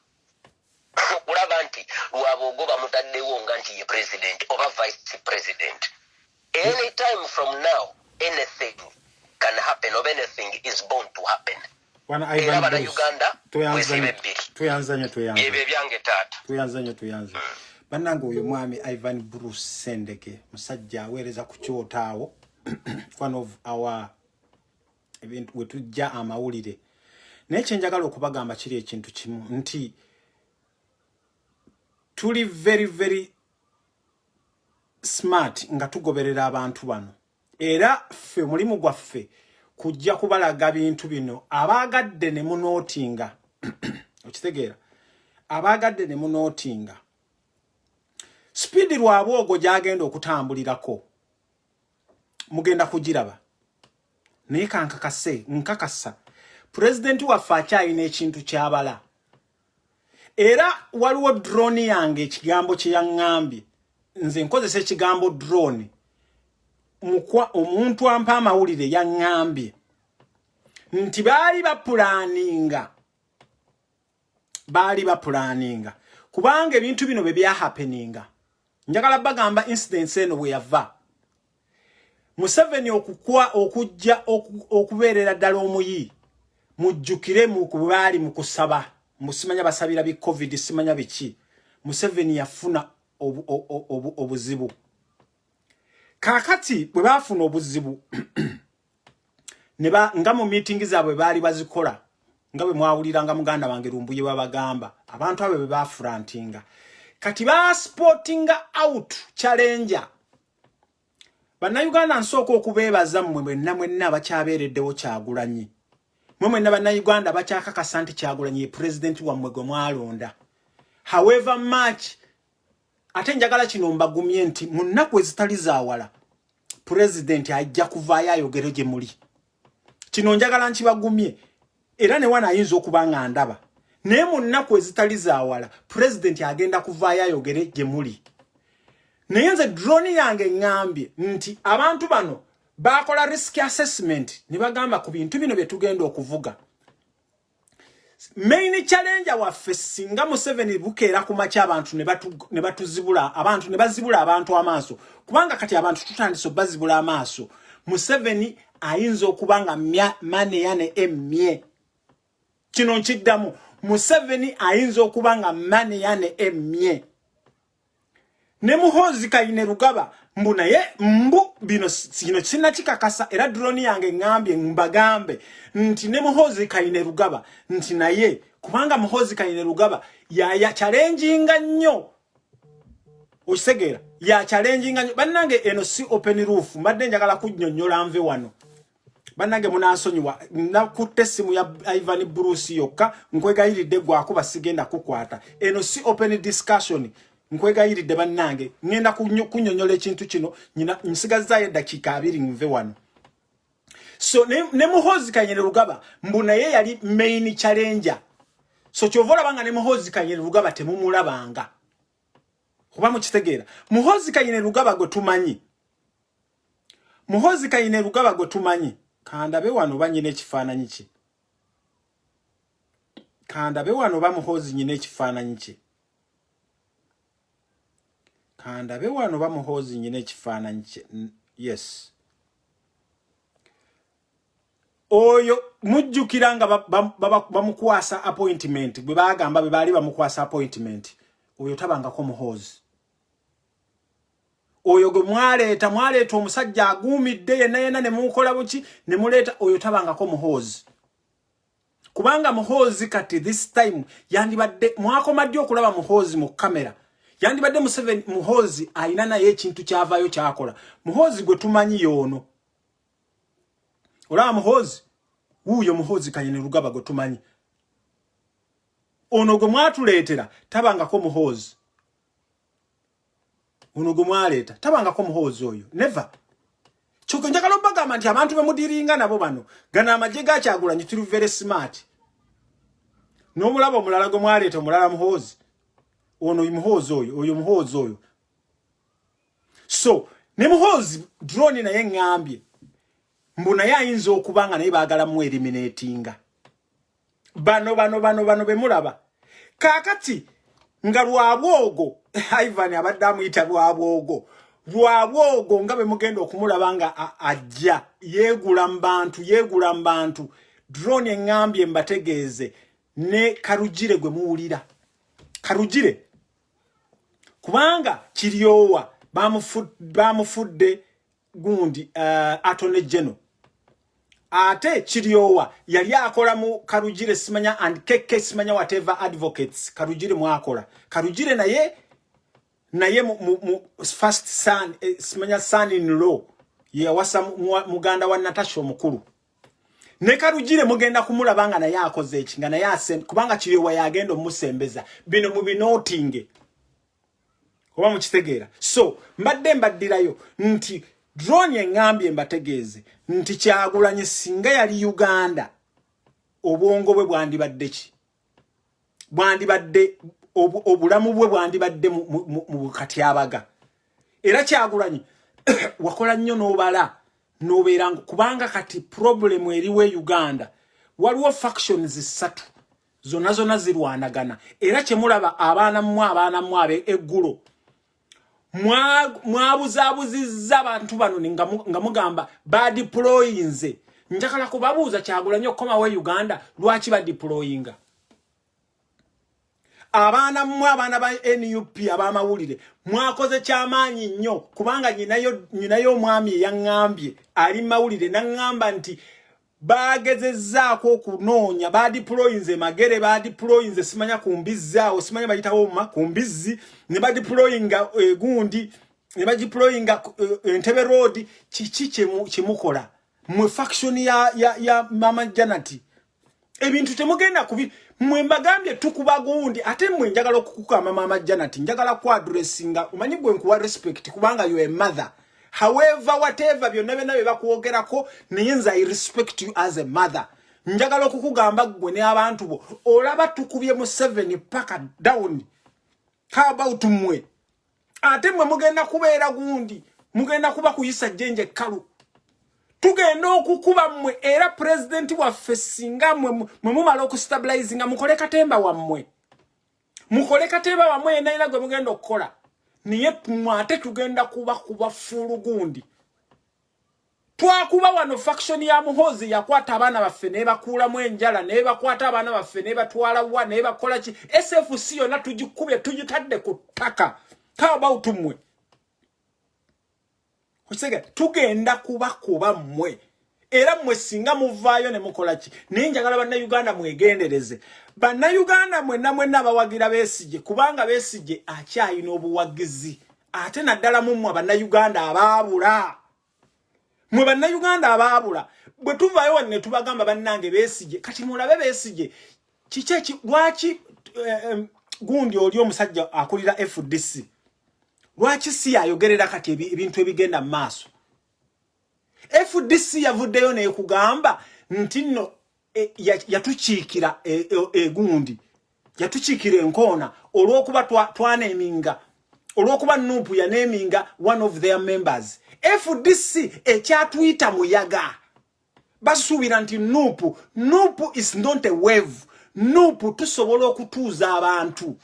Okulaba nti Lwabogo bamutaddewo nga nti ye president oba vice president. Anytime from now, anything can happen or anything is bound to happen. Era Bannayuganda bwesiba ebbiri. Tuyanzanye. Ebyo ebyange taata. Bannange oyo mwami Ivan Bruce Sendeke musajja aweereza ku kyoto awo one of our event wetujja amawulire naye kyenjagala okubagamba kiri ekintu kimu nti tuli very smart nga tugoberera abantu bano era ffe mulimu gwaffe kujja kubalaga bintu bino abagadde ne munotinga okitegeera abagadde ne munotinga speed lwabwogo gyagenda okutambulirako mugenda kugiraba naye nkakasa president waffe akyalina ekintu kyabala era waliwo drone yange ekigambo kye yaŋŋambye nze nkozesa ekigambo drone omuntu ampa amawulire yaŋŋambye nti baali bapulaninga kubanga ebintu bino bye byahappeninga njagala bagamba incidents eno bwe yava Museveni okujja okubeerera ddala omuyi mujjukire mu kubaali mu kusaba musimanya basabira bi covid simanya biki Museveni yafuna obuzibu kakati bwe bafuna obuzibu nga mu meeting zaabwe baali bazikola nga bwe mwawuliranga muganda wange Lumbuye babagamba abantu abo be bafrantinga kati ba sportinga out challenger Bannayuganda nsooka okubeebaza mmwe mwenna bakyabeereddewo Kyagulanyi mwenna bannayuganda bakyakakasa nti Kyagulanyi president wammwe gwe mwalonda however much ate njagala kino mbagumye nti mu nnaku ezitali zaawala president ajja kuvaayo ayogere gye muli kino njagala nkibagumye era ne wana ayinza okuba nga ndaba naye mu nnaku ezitali zaawala president agenda kuvaayo ayogere gye muli naye nze drone yange ngambye nti abantu bano bakola risk assessment ne bagamba ku bintu bino bye tugenda okuvuga main challenge waffe singa Museveni bukeera ku macha abantu ne batuzibula abantu ne bazibula abantu amaaso kubanga kati abantu tutandise bazibula amaaso Museveni ayinza okubanga mane yane emye kino nkiddamu Museveni ayinza okubanga mane yane emye ne Muhoozi Kainerugaba mbuna ye bino sina kikakasa era drone yange ngambye mbagambe nti ne Muhoozi Kainerugaba nti naye kubanga Muhoozi Kainerugaba ya challenging nnyo osegera ya challenging nnyo bannange eno si open roof mbadde njagala kunnyonnyola nve wano bannange munansonyiwa nakutte essimu ya Ivan Bruce yokka nkwegayiridde gwakuba sigenda kukwata eno si open discussion nkwegayiridde bannange ngenda kunnyonnyola ekintu kino nsigazaayo eddakiika 2 nve wano so ne Muhoozi Kainerugaba mbuna ye yali main challenger so kyovola banga ne Muhoozi Kainerugaba temumulabanga kuba mukitegeera Muhoozi Kainerugaba gwe tumanyi Muhoozi Kainerugaba gwe tumanyi kandabe wano banyine ekifaananyi kye kandabe wano ba Muhoozi nyine ekifaananyi kye kandabe wano ba Muhoozi nyine ekifaananyi kye yes oyo mujjukira nga bamukwasa appointment bwe bagamba be bali bamukwasa appointment oyo tabangako Muhoozi oyo gwe mwaleeta omusajja aguumidde yenna ne mukola buki ne muleeta oyo tabangako Muhoozi kubanga Muhoozi kati this time yandibadde mwakomadde okulaba Muhoozi mu kamera yandibadde Museveni Muhoozi ayina naye ekintu kyavaayo kyakola Muhoozi gwe tumanyi yoono olaba Muhoozi wuuyo Muhoozi Kainerugaba gwe tumanyi ono gwe mwatuleetera tabangako Muhoozi ono gwe mwaleeta tabangako Muhoozi oyo never kyokka njagala obagamba nti abantu bemudiringa nabo bano gana amagye ga Kyagulanyi tuli very smart n'omulaba omulala gwe mwaleeta omulala Muhoozi ono Muhoozi oyo Muhoozi oyo so ne Muhoozi drone naye ngambye mbuna yayinza okubanga naye baagala mu eliminatinga bano bemulaba kakati nga lwabwogo Ivan abadde amuyita lwabwogo nga bemugenda okumulaba nga ajja yeegula mu bantu drone engambye mbategeeze ne Karugire gwe muwulira Karugire kubanga kiryowa bamufudde gundi Attorney General ate Chiriowa yali akola mu Karugire simanya and KK simanya whatever advocates Karugire mwakola Karugire naye mu first son simanya son in law ye wasa muganda wa Natasha omukuru ne Karugire mugenda kumulabanga naye akoze ekinga naye asen kubanga Chiriowa yagenda omusembeza bino mu binotinge oba mukitegeera so mbaddirayo nti drone engambye mbategeeze nti Kyagulanyi singa yali Uganda obwongo bwe bwandibadde ki bwandibadde obulamu bwe bwandibadde mu katyabaga era Kyagulanyi wakola nnyo n'obala n'obeeranga kubanga kati problem eriwe Uganda waliwo factions 3 zonna zirwanagana era kyemulaba abaana mu abe eggulo mwabuzabuzizza abantu bano nga mugamba ba deployinze njagala kubabuuza Kyagulanyi okoma we Uganda lwaki ba deployinga abaana ba NUP abamawulire mwakoze kyamaanyi nnyo kubanga nyinayo omwami eyangambye ali mawulire nangamba nti bagezezzaako okunoonya ba deployinze magere ba deployinze simanya kumbizaawo simanya bayitawo kumbizi ne ba deployinga gundi ne ba deployinga Entebbe Road kiki kimukola mwe faction ya Mama Janati ebintu temugenda kubi mwe mbagambye tukuba gundi ate mwe njagala okukukama Mama Janati njagala ku addressinga umanyi gwe nkuwa respect kubanga you a mother. However, whatever byonna bakuwogerako nayenza I respect you as a mother. Njagala okukugamba gwe ne abantu bo olaba tukubye mu 7 paka down. How about mwe? Ate mwe mugenda kubeera gundi, mugenda kuba kuyisa jenje kalu. Tugenda okukuba mwe era president waffe singa mwe mumala okustabilize nga mukole katemba wammwe. Mukole katemba wammwe naina gwe mugenda okukola. Niye mwate tugenda kuba fulu gundi. Twakuba wano faction ya Muhozi yakwata abana baffe ne bakula mu enjala ne bakwata abana baffe ne batwala wa ne bakola ki SFC yonna tugikubye tugitadde ku ttaka. How about mwe? Kusega tugenda kuba mwe. Era mwe singa muvaayo ne mukola ki. Ninjagala banna Uganda mwegendereze. Banna Uganda mwenna abawagira Besigye kubanga Besigye akyayina obuwagizi. Ate naddala mumwe banna Uganda abaabula. Mwe banna Uganda abaabula. Bwe tuvaayo ne tubagamba bannange Besigye kati mulabe Besigye. Kiki lwaki gundi oli omusajja akulira FDC. Lwaki si ayogerera kati ebintu ebigenda mu maaso. FDC yavuddeyo ne kugamba nti nno yatukiikira gundi yatukiikira enkoona olw'okuba twaneminga olw'okuba Nuupu yaneminga one of their members. FDC ekyatuyita muyaga basuubira nti Nuupu is not a wave. Nuupu tusobola okutuuza abantu.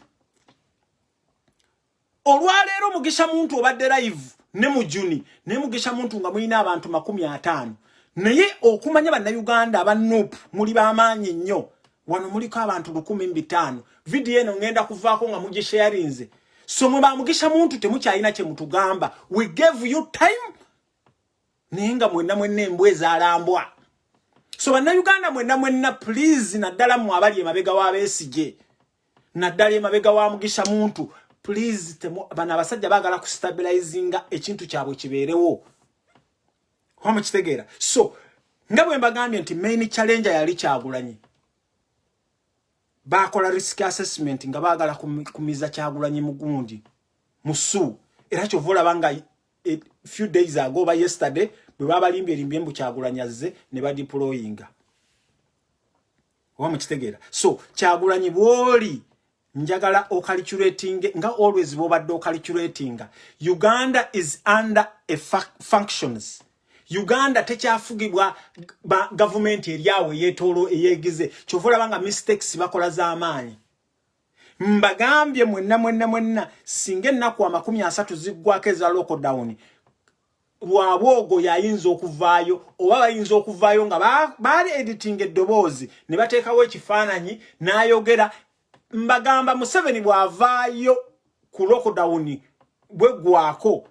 Olwaleero Mugisha Muntu obadde live ne mu Juni ne Mugisha Muntu nga mulina abantu 50. Naye okumanya banna Uganda aba Nuupu muli bamaanyi nnyo. Wano muliko abantu 15. Video eno ngenda kuvaako nga mugisharinze. So mwe ba Mugisha Muntu temukyalina kye mutugamba. We gave you time. Nenga mwenna embweza alambwa. So banna Uganda mwenna please naddala mu abali emabega wa Besigye. Naddala emabega wa Mugisha Muntu. Please bana basajja bagala ku stabilizinga ekintu kyabwe kibeerewo. Kwa mukitegeera. So ngabwe mbagambye nti main challenge yali Kyagulanyi. Bakola risk assessment nga bagala kumiza Kyagulanyi mugundi. Musu. Era kyovola banga a few days ago by yesterday bwe babalimbye mbu Kyagulanyi azze ne ba deployinga. Kwa mukitegeera. So Kyagulanyi bwoli njagala ocalculating nga always bobadde ocalculating. Uganda is under a functions. Uganda tekyafugibwa government eryawe yetolo eyegize kyovola banga mistakes bakola za amaanyi. Mbagambye mwenna singa ennaku 30 ziggwako eza lockdown lwabwogo yayinza okuvaayo oba bayinza okuvaayo nga bali editing eddoboozi ne bateekawo ekifaananyi n'ayogera. Mbagamba Museveni bwavaayo ku lockdown bwe gwako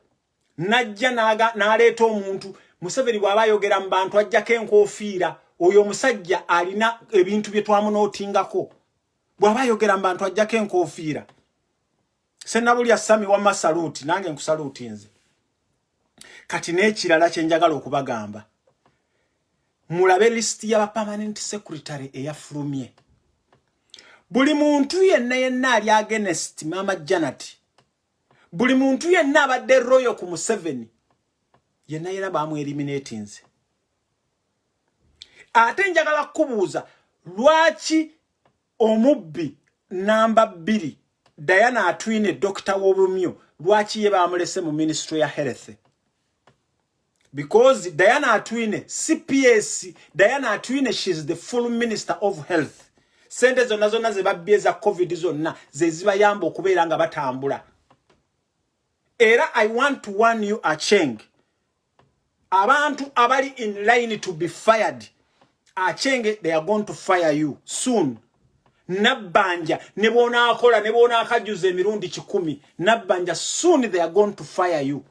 najja n'aleeta omuntu Museveni bw'aba ayogera mu bantu ajjako enkofiira oyo omusajja alina ebintu bye twamunootingako bw'aba ayogera mu bantu ajjako enkofiira Sennabulya Sami wamma saluuti nange nkusaluuti nze kati n'ekirala kye njagala okubagamba mulabe listi y'aba permanent secretary eyafulumye buli muntu yenna ali against Mama Janet buli muntu yenna abadde royo ku Museveni yenna baamu eliminatinze ate njagala kubuuza lwaki omubbi namba 2 Diana Atwine Dr. Wobumyo lwaki ye baamulese mu Ministry ya Health because Diana Atwine CPS Diana Atwine she's the full Minister of Health sente zonna ze babbye za COVID zonna ze zibayamba okubeera nga batambula era I want to warn you Acheng abantu abali in line to be fired Acheng they are going to fire you soon Nabbanja nebona akola nebona akajuza emirundi 10 Nabbanja soon they are going to fire you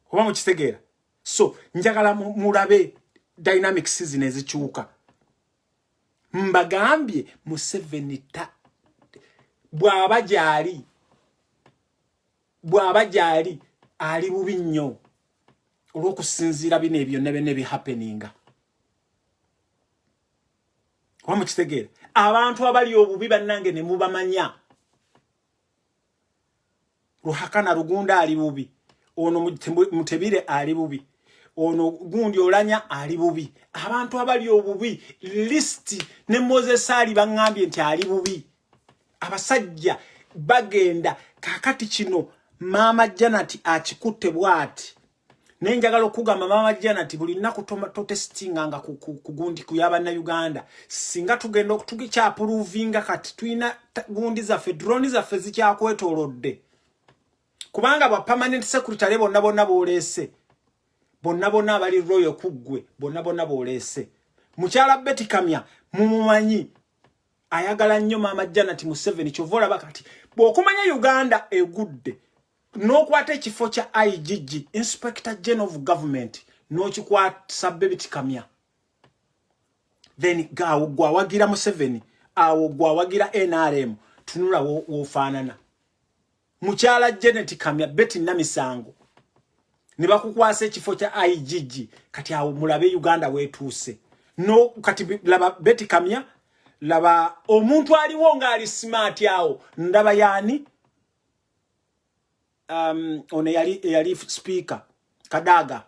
Kuba mukitegeera so njagala mulabe dynamics zine zichuka mbagambye Museveni bw'aba gyali ali bubi nnyo olw'okusinziira bino ebyo ne bi happeninga Kuba mukitegeera abantu abali obubi bannange ne mubamanya Ruhakana Rugunda ali bubi ono Mutebire ali bubi ono gundi olanya ali bubi abantu abali obubi listi ne Moses ali bangambye nti ali bubi abasajja bagenda kakati kino Mama Janet akikutte bwati nenjagala okugamba Mama Janet buli nnaku testinga nga kugundi kuyaba na Uganda singa tugenda okutugikya approvinga kati tuina gundi zaffe drone zaffe zikyakwetolodde kubanga ba permanent secretary bonna boolese bonna abali royo kuggwe bonna boolese mukyala Betty Kamya mumumanyi ayagala nnyo Mama Janet Museveni kyovola bakati bw'okumanya Uganda egudde n'okwata ekifo kya IGG Inspector General of Government n'okikwata Betty Kamya then gwawagira Museveni awo gwawagira NRM tunula wofaanana mukyala Janet Kamya Betty Namisango ne bakukwasa ekifo kya IGG kati awo mulabe Uganda wetuuse no kati laba Betty Kamya laba omuntu aliwo nga ali smart yawo ndaba yani one yali speaker Kadaga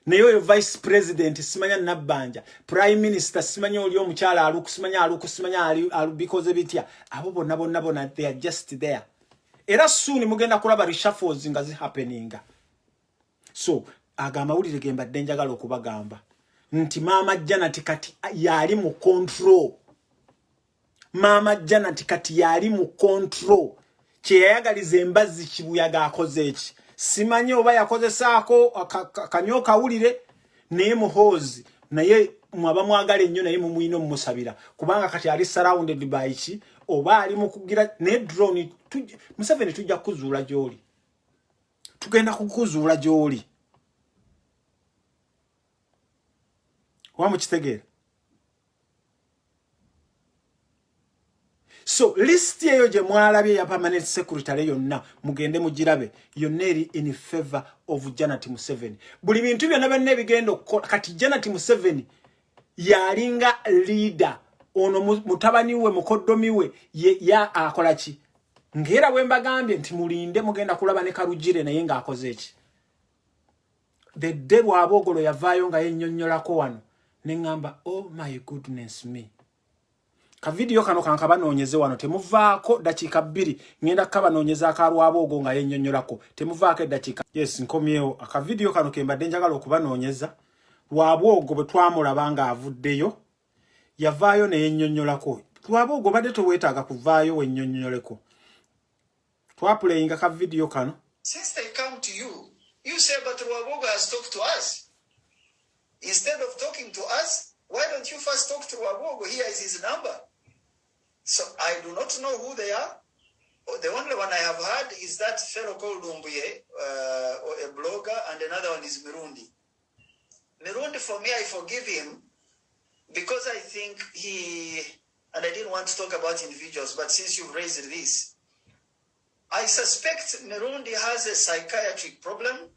neyo vice president simanya Nabbanja prime minister simanya oli omukyala alukusimanya ali because bitya abo bonna they are just there era soon mugenda kulaba reshuffles nga zi happeninga so agamawulire gemba denjagala okubagamba nti Mama Janet kati yali mu control Mama Janet kati yali mu control kyeyagaliza embazzi kibuyaga akoze eki simanyi oba yakozesaako kanyoka wulire naye muhozi naye mwaba mwagala ennyo naye mumwino mumusabira kubanga kati ali surrounded by ki oba ali mukugira ne drone Museveni tujja kuzuula gy'oli tugenda kukuzuula gy'oli wa mukitegeera so list eyo gye mwalabye ya permanent secretary yonna mugende mugirabe yonna eri in favor of Janet Museveni buli bintu byonna ebigenda kati Janet Museveni yalinga leader ono mutabani we mukoddomi we ya akola ki ngera bwe mbagambye nti mulinde mugenda kulaba ne Karujire naye nga akoze eki the day Bwabogolo yavaayo nga yennyonnyolako wano ne ngamba oh my goodness me ka video kano kankabanoonyeze wano temuvaako dakiika 2 ngenda kabanoonyeza akalwabogo nga yennyonnyolako temuvaako eddakiika yes nkomyewo aka video kano kembadde njagala okubanoonyeza Lwabwogo bwe twamulaba nga avuddeyo yavaayo ne yennyonnyolako Lwabwogo badde toweetaaga kuvaayo wennyonnyoleko twapuleyinga ka video kano since they come to you you say but Lwabwogo has talked to us instead of talking to us why don't you first talk to Lwabwogo? Here is his number. So I do not know who they are. The only one I have heard is that fellow called Umbuye, a blogger, and another one is Mirundi. Mirundi, for me, I forgive him because I think and I didn't want to talk about individuals, but since you've raised this, I suspect Mirundi has a psychiatric problem.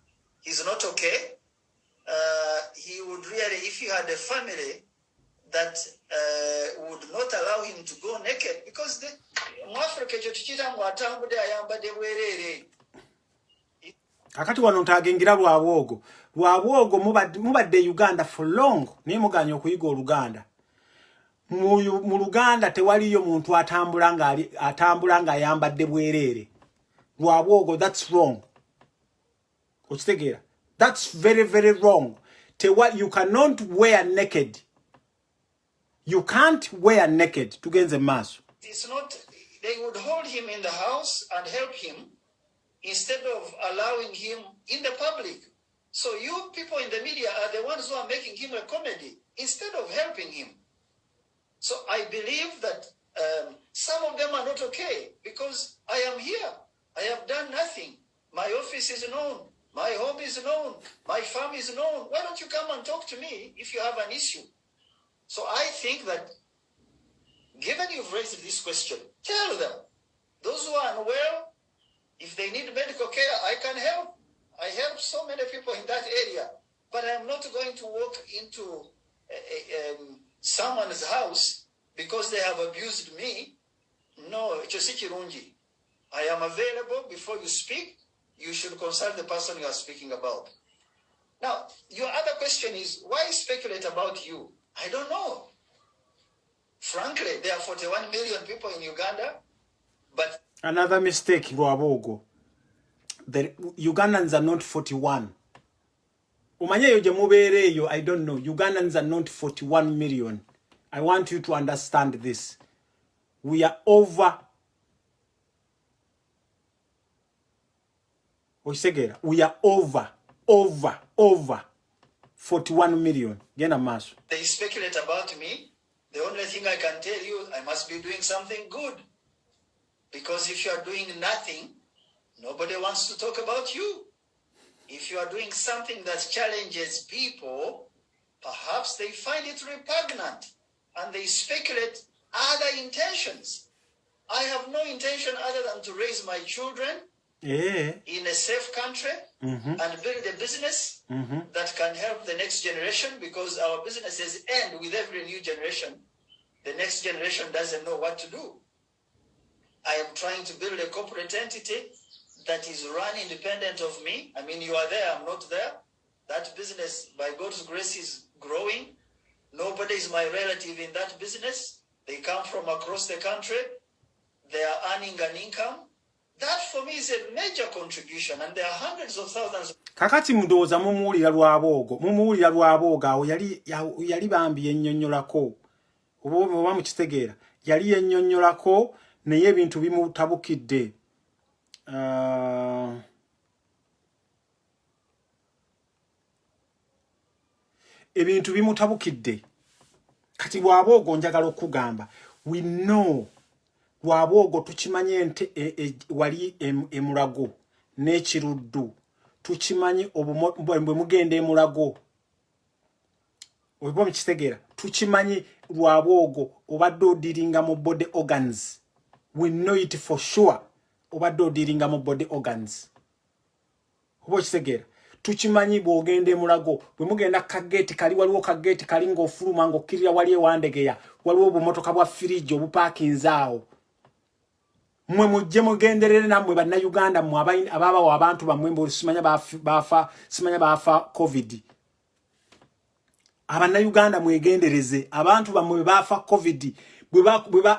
He's not okay. He would really, if he had a family that would not allow him to go naked, because akati wano ntagengira lwabwogo mubadde Uganda for long naye muganya okuyiga Oluganda. Mu Luganda tewaliyo muntu atambula nga ayambadde bwereere. Lwabwogo, that's wrong. Okitegeera? That's very, very wrong. You cannot wear naked. You can't wear naked. Tugenze maaso. It's not, they would hold him in the house and help him instead of allowing him in the public. So you people in the media are the ones who are making him a comedy instead of helping him. So I believe that some of them are not okay because I am here. I have done nothing. My office is known. My home is known. My farm is known. Why don't you come and talk to me if you have an issue? So I think that, given you've raised this question, tell them. Those who are unwell, if they need medical care, I can help. I help so many people in that area. But I'm not going to walk into someone's house because they have abused me. No, Chosichirunji. I am available. Before you speak, you should consult the person you are speaking about. Now, your other question is, why speculate about you? I don't know. Frankly, there are 41 million people in Uganda, but... Another mistake, Lwabogo. The Ugandans are not 41. Umanyeyo jemubereyo, I don't know. Ugandans are not 41 million. I want you to understand this. We are over... We are over 41 million. They speculate about me. The only thing I can tell you, I must be doing something good. Because if you are doing nothing, nobody wants to talk about you. If you are doing something that challenges people, perhaps they find it repugnant and they speculate other intentions. I have no intention other than to raise my children in a safe country and build a business that can help the next generation, because our businesses end with every new generation. The next generation doesn't know what to do. I am trying to build a corporate entity that is run independent of me. I mean, you are there, I'm not there. That business, by God's grace, is growing. Nobody is my relative in that business. They come from across the country. They are earning an income. That for me is a major contribution, and there are hundreds of thousands. Kakati mdoza mumuulira Lwabogo awo yali bambi yennyonnyolako. Oba mukitegeera. Yali yennyonnyolako naye ebintu bimutabukidde. Ebintu bimutabukidde. Kati Lwabogo njagala okugamba. We know Lwabogo tukimanye nte wali emulago n'ekiruddu. Tukimanye bwe mugenda emulago. Oba mukitegeera. Tukimanye Lwabogo obadde odiringa mu body organs. We know it for sure. Obadde odiringa mu body organs. Oba kitegeera. Tukimanyi bwogende mulago bwe mugenda kageti kali waliwo kageti kali ng'ofuluma ng'okkirira wali ewandegeya waliwo obumotoka bwa firiji obupakinzaawo. Mwe mujje mugenderere nammwe bannayuganda mmwe ababawa abantu bammwe mbu simanya baafa covid. Abannayuganda mwegendereze abantu bammwe baafa covid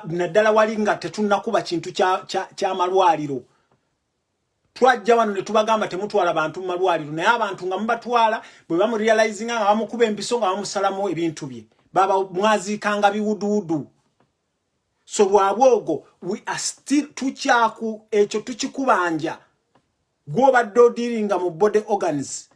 naddala wali nga tetunnakuba kintu ky'amalwaliro. Twajja wano ne tubagamba temutwala abantu mu malwaliro naye abantu nga mubatwala bwe bamurealizinga nga bamukuba empiso nga bamusalamu ebintu bye baba mwaziikanga biwuduwudu. So Lwabogo, we are still tukyaku ekyo tukikubanja gw'obadde odiringa mu body organs.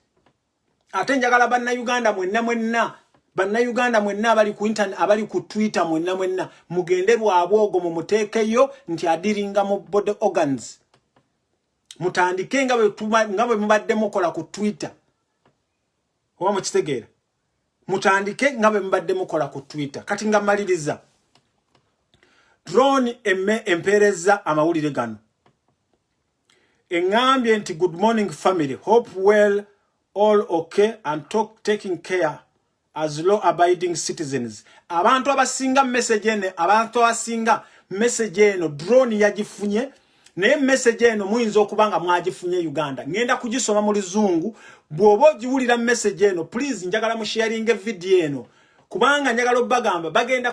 Ate njagala bannayuganda mwenna Banna Uganda mwenna abali ku internet abali ku Twitter mwenna mugende lwabwogo mu mutekeyo nti adiringa mu body organs. Mutandike nga bwe mubadde mukola ku Twitter. Oba mukitegeera. Mutandike nga bwe mubadde mukola ku Twitter. Kati nga maliriza. Drone empereza amawulire gano. Engambye nti good morning family. Hope well, all okay and taking care as law abiding citizens. Abantu abasinga message eno drone yagifunye. Ne message eno muyinza okubanga mwagifunye Uganda. Ngenda kugisoma mu luzungu. Bwoba ogiwulira message eno, please njagala mu sharing video eno. Kubanga njagala bagamba bagenda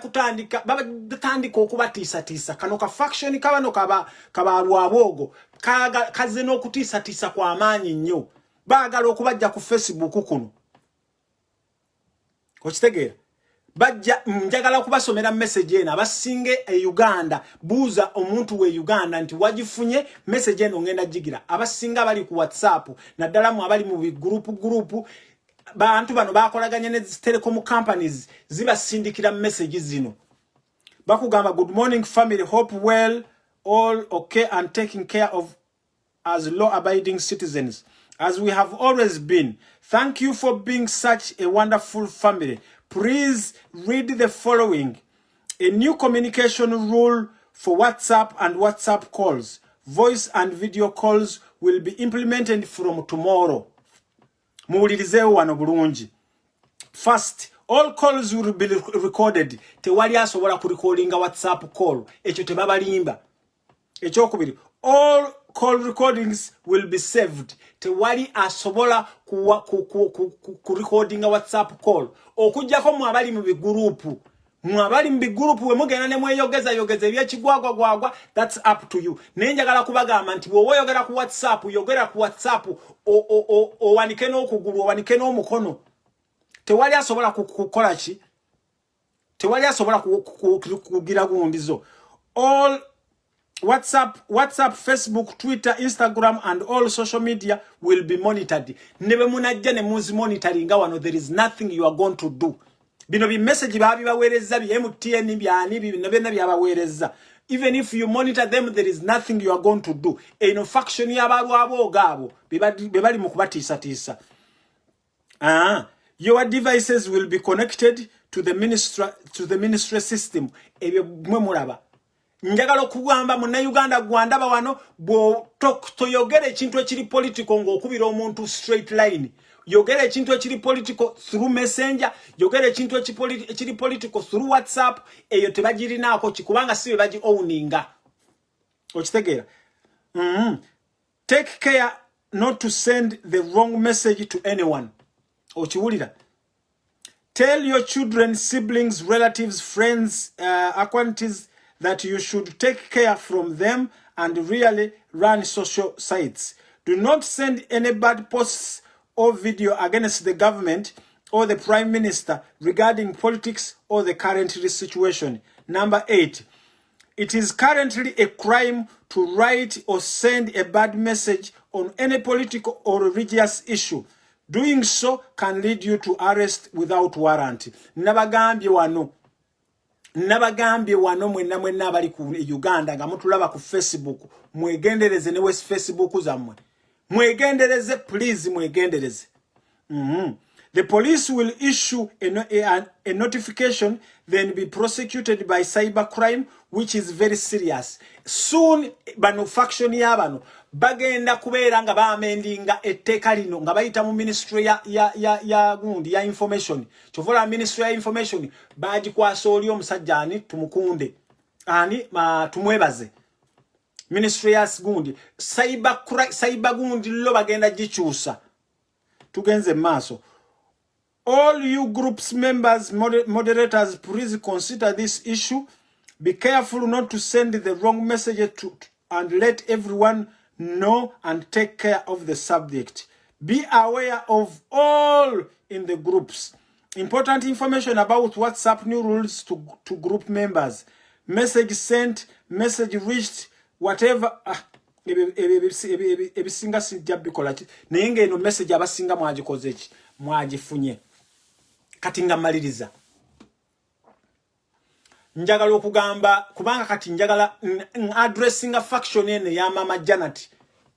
batandika okubatiisa kano ka faction kabano kaba lwabogo kaze n'okutiisa kwa amaanyi nnyo. Baagala okubajja ku Facebook kuno. Okitegeera? Bajja njagala kubasomera message eno abasinge Uganda buuza omuntu we Uganda nti wagifunye message eno ngenda jigira abasinga bali ku WhatsApp naddala mu abali mu group bantu bano bakolaganya ne telecom companies zibasindikira message zino bakugamba good morning family hope well all okay and taking care of as law abiding citizens as we have always been. Thank you for being such a wonderful family. Please read the following. A new communication rule for WhatsApp and WhatsApp calls. Voice and video calls will be implemented from tomorrow. Muwulirizeewo wano bulungi. First, all calls will be recorded. Tewali asobola kurecordinga WhatsApp call. Ekyo tebabalimba. Ekyokubiri, all call recordings will be saved. Tewali asobola kurecordinga WhatsApp call. Okujjako mu abali mu bigurupu. Mwabali mu bigurupu we mugenda ne mweyogeza ebyekigwagwa that's up to you. Nenjagala kubagamba nti bwo oyogera ku WhatsApp yogera ku WhatsApp owanike n'okugulu owanike n'omukono. Tewali asobola kukola ki? Tewali asobola kugira gundizo. All WhatsApp, Facebook, Twitter, Instagram and all social media will be monitored. Nebe munajja ne muzi monitoringa wano there is nothing you are going to do. Bino bi message babi bawereza bi MTN byani bino bena byabawereza. Even if you monitor them there is nothing you are going to do. Eno faction y'abalu abogabo bebali mu kubatiisa. Your devices will be connected to the ministry system. Ebyo mwe mulaba. Njagala okugamba mu Uganda gwandaba wano bo toyogera ekintu ekiri political ng'okubira omuntu straight line. Yogera ekintu ekiri political through messenger, yogera ekintu ekiri political through WhatsApp, eyo tebagirinaako kikubanga sibe bagi owninga. Okitegeera? Take care not to send the wrong message to anyone. Okiwulira? Tell your children, siblings, relatives, friends, acquaintances that you should take care from them and really run social sites. Do not send any bad posts or video against the government or the Prime Minister regarding politics or the current situation. Number 8. It is currently a crime to write or send a bad message on any political or religious issue. Doing so can lead you to arrest without warrant. Nabagambye wano mwenna abali ku Uganda nga mutulaba ku Facebook mwegendereze ne West Facebook zammwe mwegendereze please mwegendereze. The police will issue a notification then be prosecuted by cybercrime which is very serious. Soon bano faction y'abano bagenda kubeera nga baamendinga etteeka lino nga bayita mu ministry ya information. Chovola ministry ya information bagikwasa oli omusajja ani tumukunde ani tumwebaze. Ministry ya gundi cyber gundi lo bagenda gikyusa. Tugenze maaso. All you groups members, moderators, please consider this issue. Be careful not to send the wrong message and let everyone know and take care of the subject. Be aware of all in the groups. Important information about WhatsApp new rules to group members. Message sent, message reached, whatever. Ebisinga sijja bikola ki naye ng'eno message abasinga mwagikoze ki mwagifunye. kati nga maliriza njagala okugamba kubanga kati njagala addressing a faction ene ya mama Janet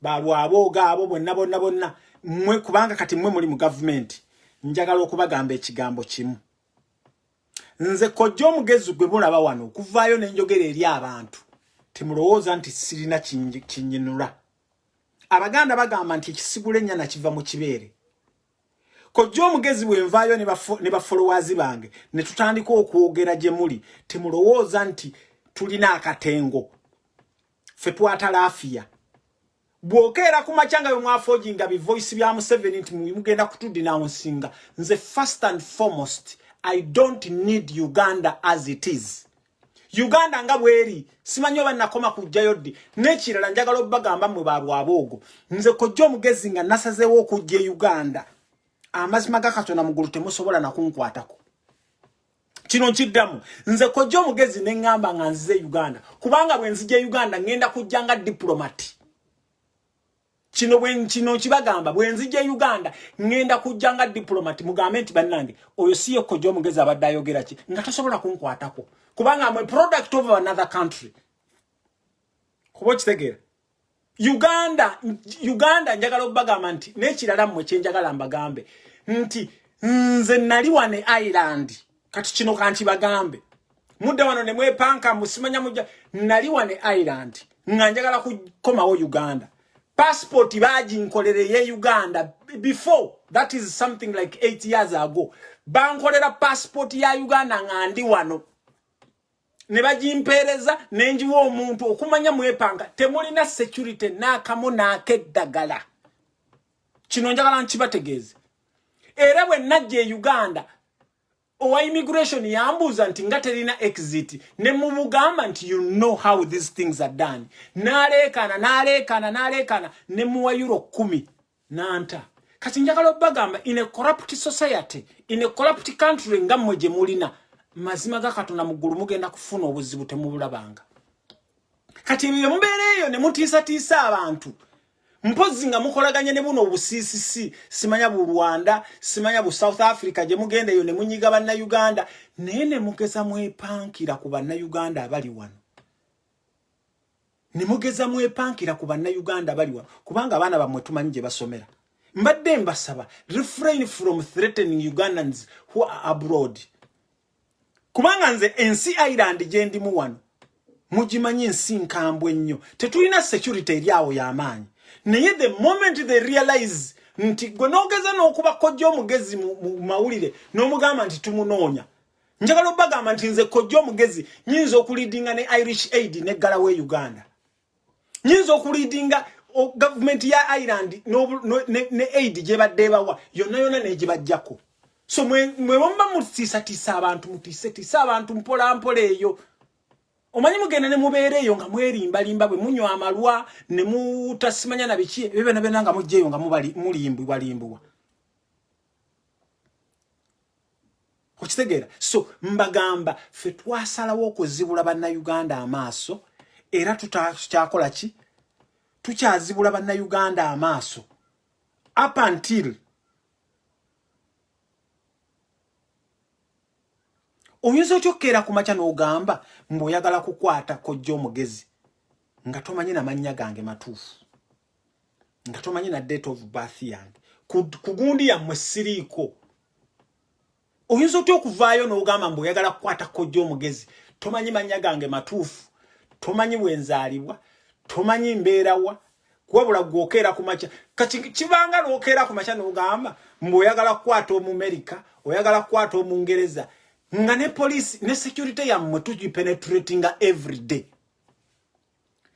balwaboga abo bonna mwe kubanga kati mwe muri mu government njagala okubagamba ekigambo kimu nze kojja omugezi gwe mulaba wano okuvaayo n'enjogera eri abantu temulowooza nti sirina kinyinula abaganda bagamba nti ekisigula ennyana kiva mu kibeere kojja omugezi bwe nvaayo ne bafollowers bange ne tutandika okwogera gye muli temulowooza nti tulina akatengo ffe twatalafiya bwokeera ku macanga bwe mwafoginga bivoice bya Museveni nti mugenda kutudenouncinga nze first and foremost I don't need Uganda as it is. Uganda nga bweri simanyi oba nakoma kujjayo ddi n'ekirala njagala obagamba mwe balwabogo nze kojja omugezi nga nasazeewo okujja Uganda amazima gakatona mugulu temusobola nakunkwatako kino nkiddamu nze kojja omugezi ne ngamba nga nzize Uganda kubanga bwe nzije Uganda ngenda kujja nga diplomat kino kibagamba bwe nzije Uganda ngenda kujja nga diplomat mugambe nti bannange oyo siye kojja omugezi abadde ayogera ki nga tosobola kunkwatako kubanga I'm a product of another country kuba kitegeera Uganda njagala obagamba nti n'ekirala mmwe kyenjagala mbagambe nti nze nali wane Ireland kati kino kanti bagambe mudde wano ne mwepanka musimanya mujja nali wane Ireland nga njagala kukomawo Uganda passport baji nkolere ye Uganda before that is something like 8 years ago bankolera passport ya Uganda ngandi wano ne bajimpereza nenjiwo omuntu okumanya mwepanga temulina security nakamo nakeddagala kino njagala nkibategeeze era bwe najje Uganda owa immigration yambuza nti ngaterina exit ne mubugamba nti you know how these things are done nalekana ne muwa euro 10 nanta kati njagala obagamba in a corrupt society in a corrupt country nga mweje mulina mazima gakatona mugulu mugenda kufuna obuzibu temubulabanga kati bye mubeereyo ne mutiisa abantu mpozi nga mukolaganye ne buno obusisisi simanya bu Rwanda simanya bu South Africa je mugende yo ne munyiga banna Uganda nene mugeza mwepankira ku banna Uganda abali wano ne mugeza mwepankira ku banna Uganda abali wano kubanga abana bamwe tumanyi je basomera mbadde mbasaba refrain from threatening Ugandans who are abroad kubanga nze ensi Ireland je ndimu wano mujimanyi ensi nkambwe nnyo tetulina security eri awo y'amaanyi naye the moment they realize nti gonogeza n'okuba kojja omugezi mu mawulire n'omugamba nti tumunoonya njagala obagamba nti nze kojja omugezi nyinza okulidinga ne Irish Aid ne Galawe Uganda nyinza okulidinga government ya Ireland ne aid gye badde bawa yonna n'egibajjako so mwe bomba mutiisa abantu mutiisa abantu mpola eyo omanyi mugenda ne mubeereyo nga mwerimbalimba bwe munywa amalwa ne mutasimanya na biki ebyo bena nga mujjeyo nga mulimbwa okitegeera so mbagamba ffe twasalawo okuzibula bannayuganda amaaso era tutakyakola ki tukyazibula bannayuganda amaaso up until oyinza okyokkeera ku makya n'ogamba mb'oyagala kukwata kojja omugezi nga tomanyi na mannya gange matuufu nga tomanyi na date of birth yange ku gundi yammwe siriiko oyinza otya okuvaayo n'ogamba mb'oyagala kukwata kojja omugezi tomanyi mannya gange matuufu tomanyi bwenzaalibwa tomanyi mbeerawa wabula gwokeera ku makya kibanga n'okeera ku makya n'ogamba mb'oyagala kukwata Omumerika oyagala kukwata Omungereza nga ne police ne security yammwe tugipenetratinga every day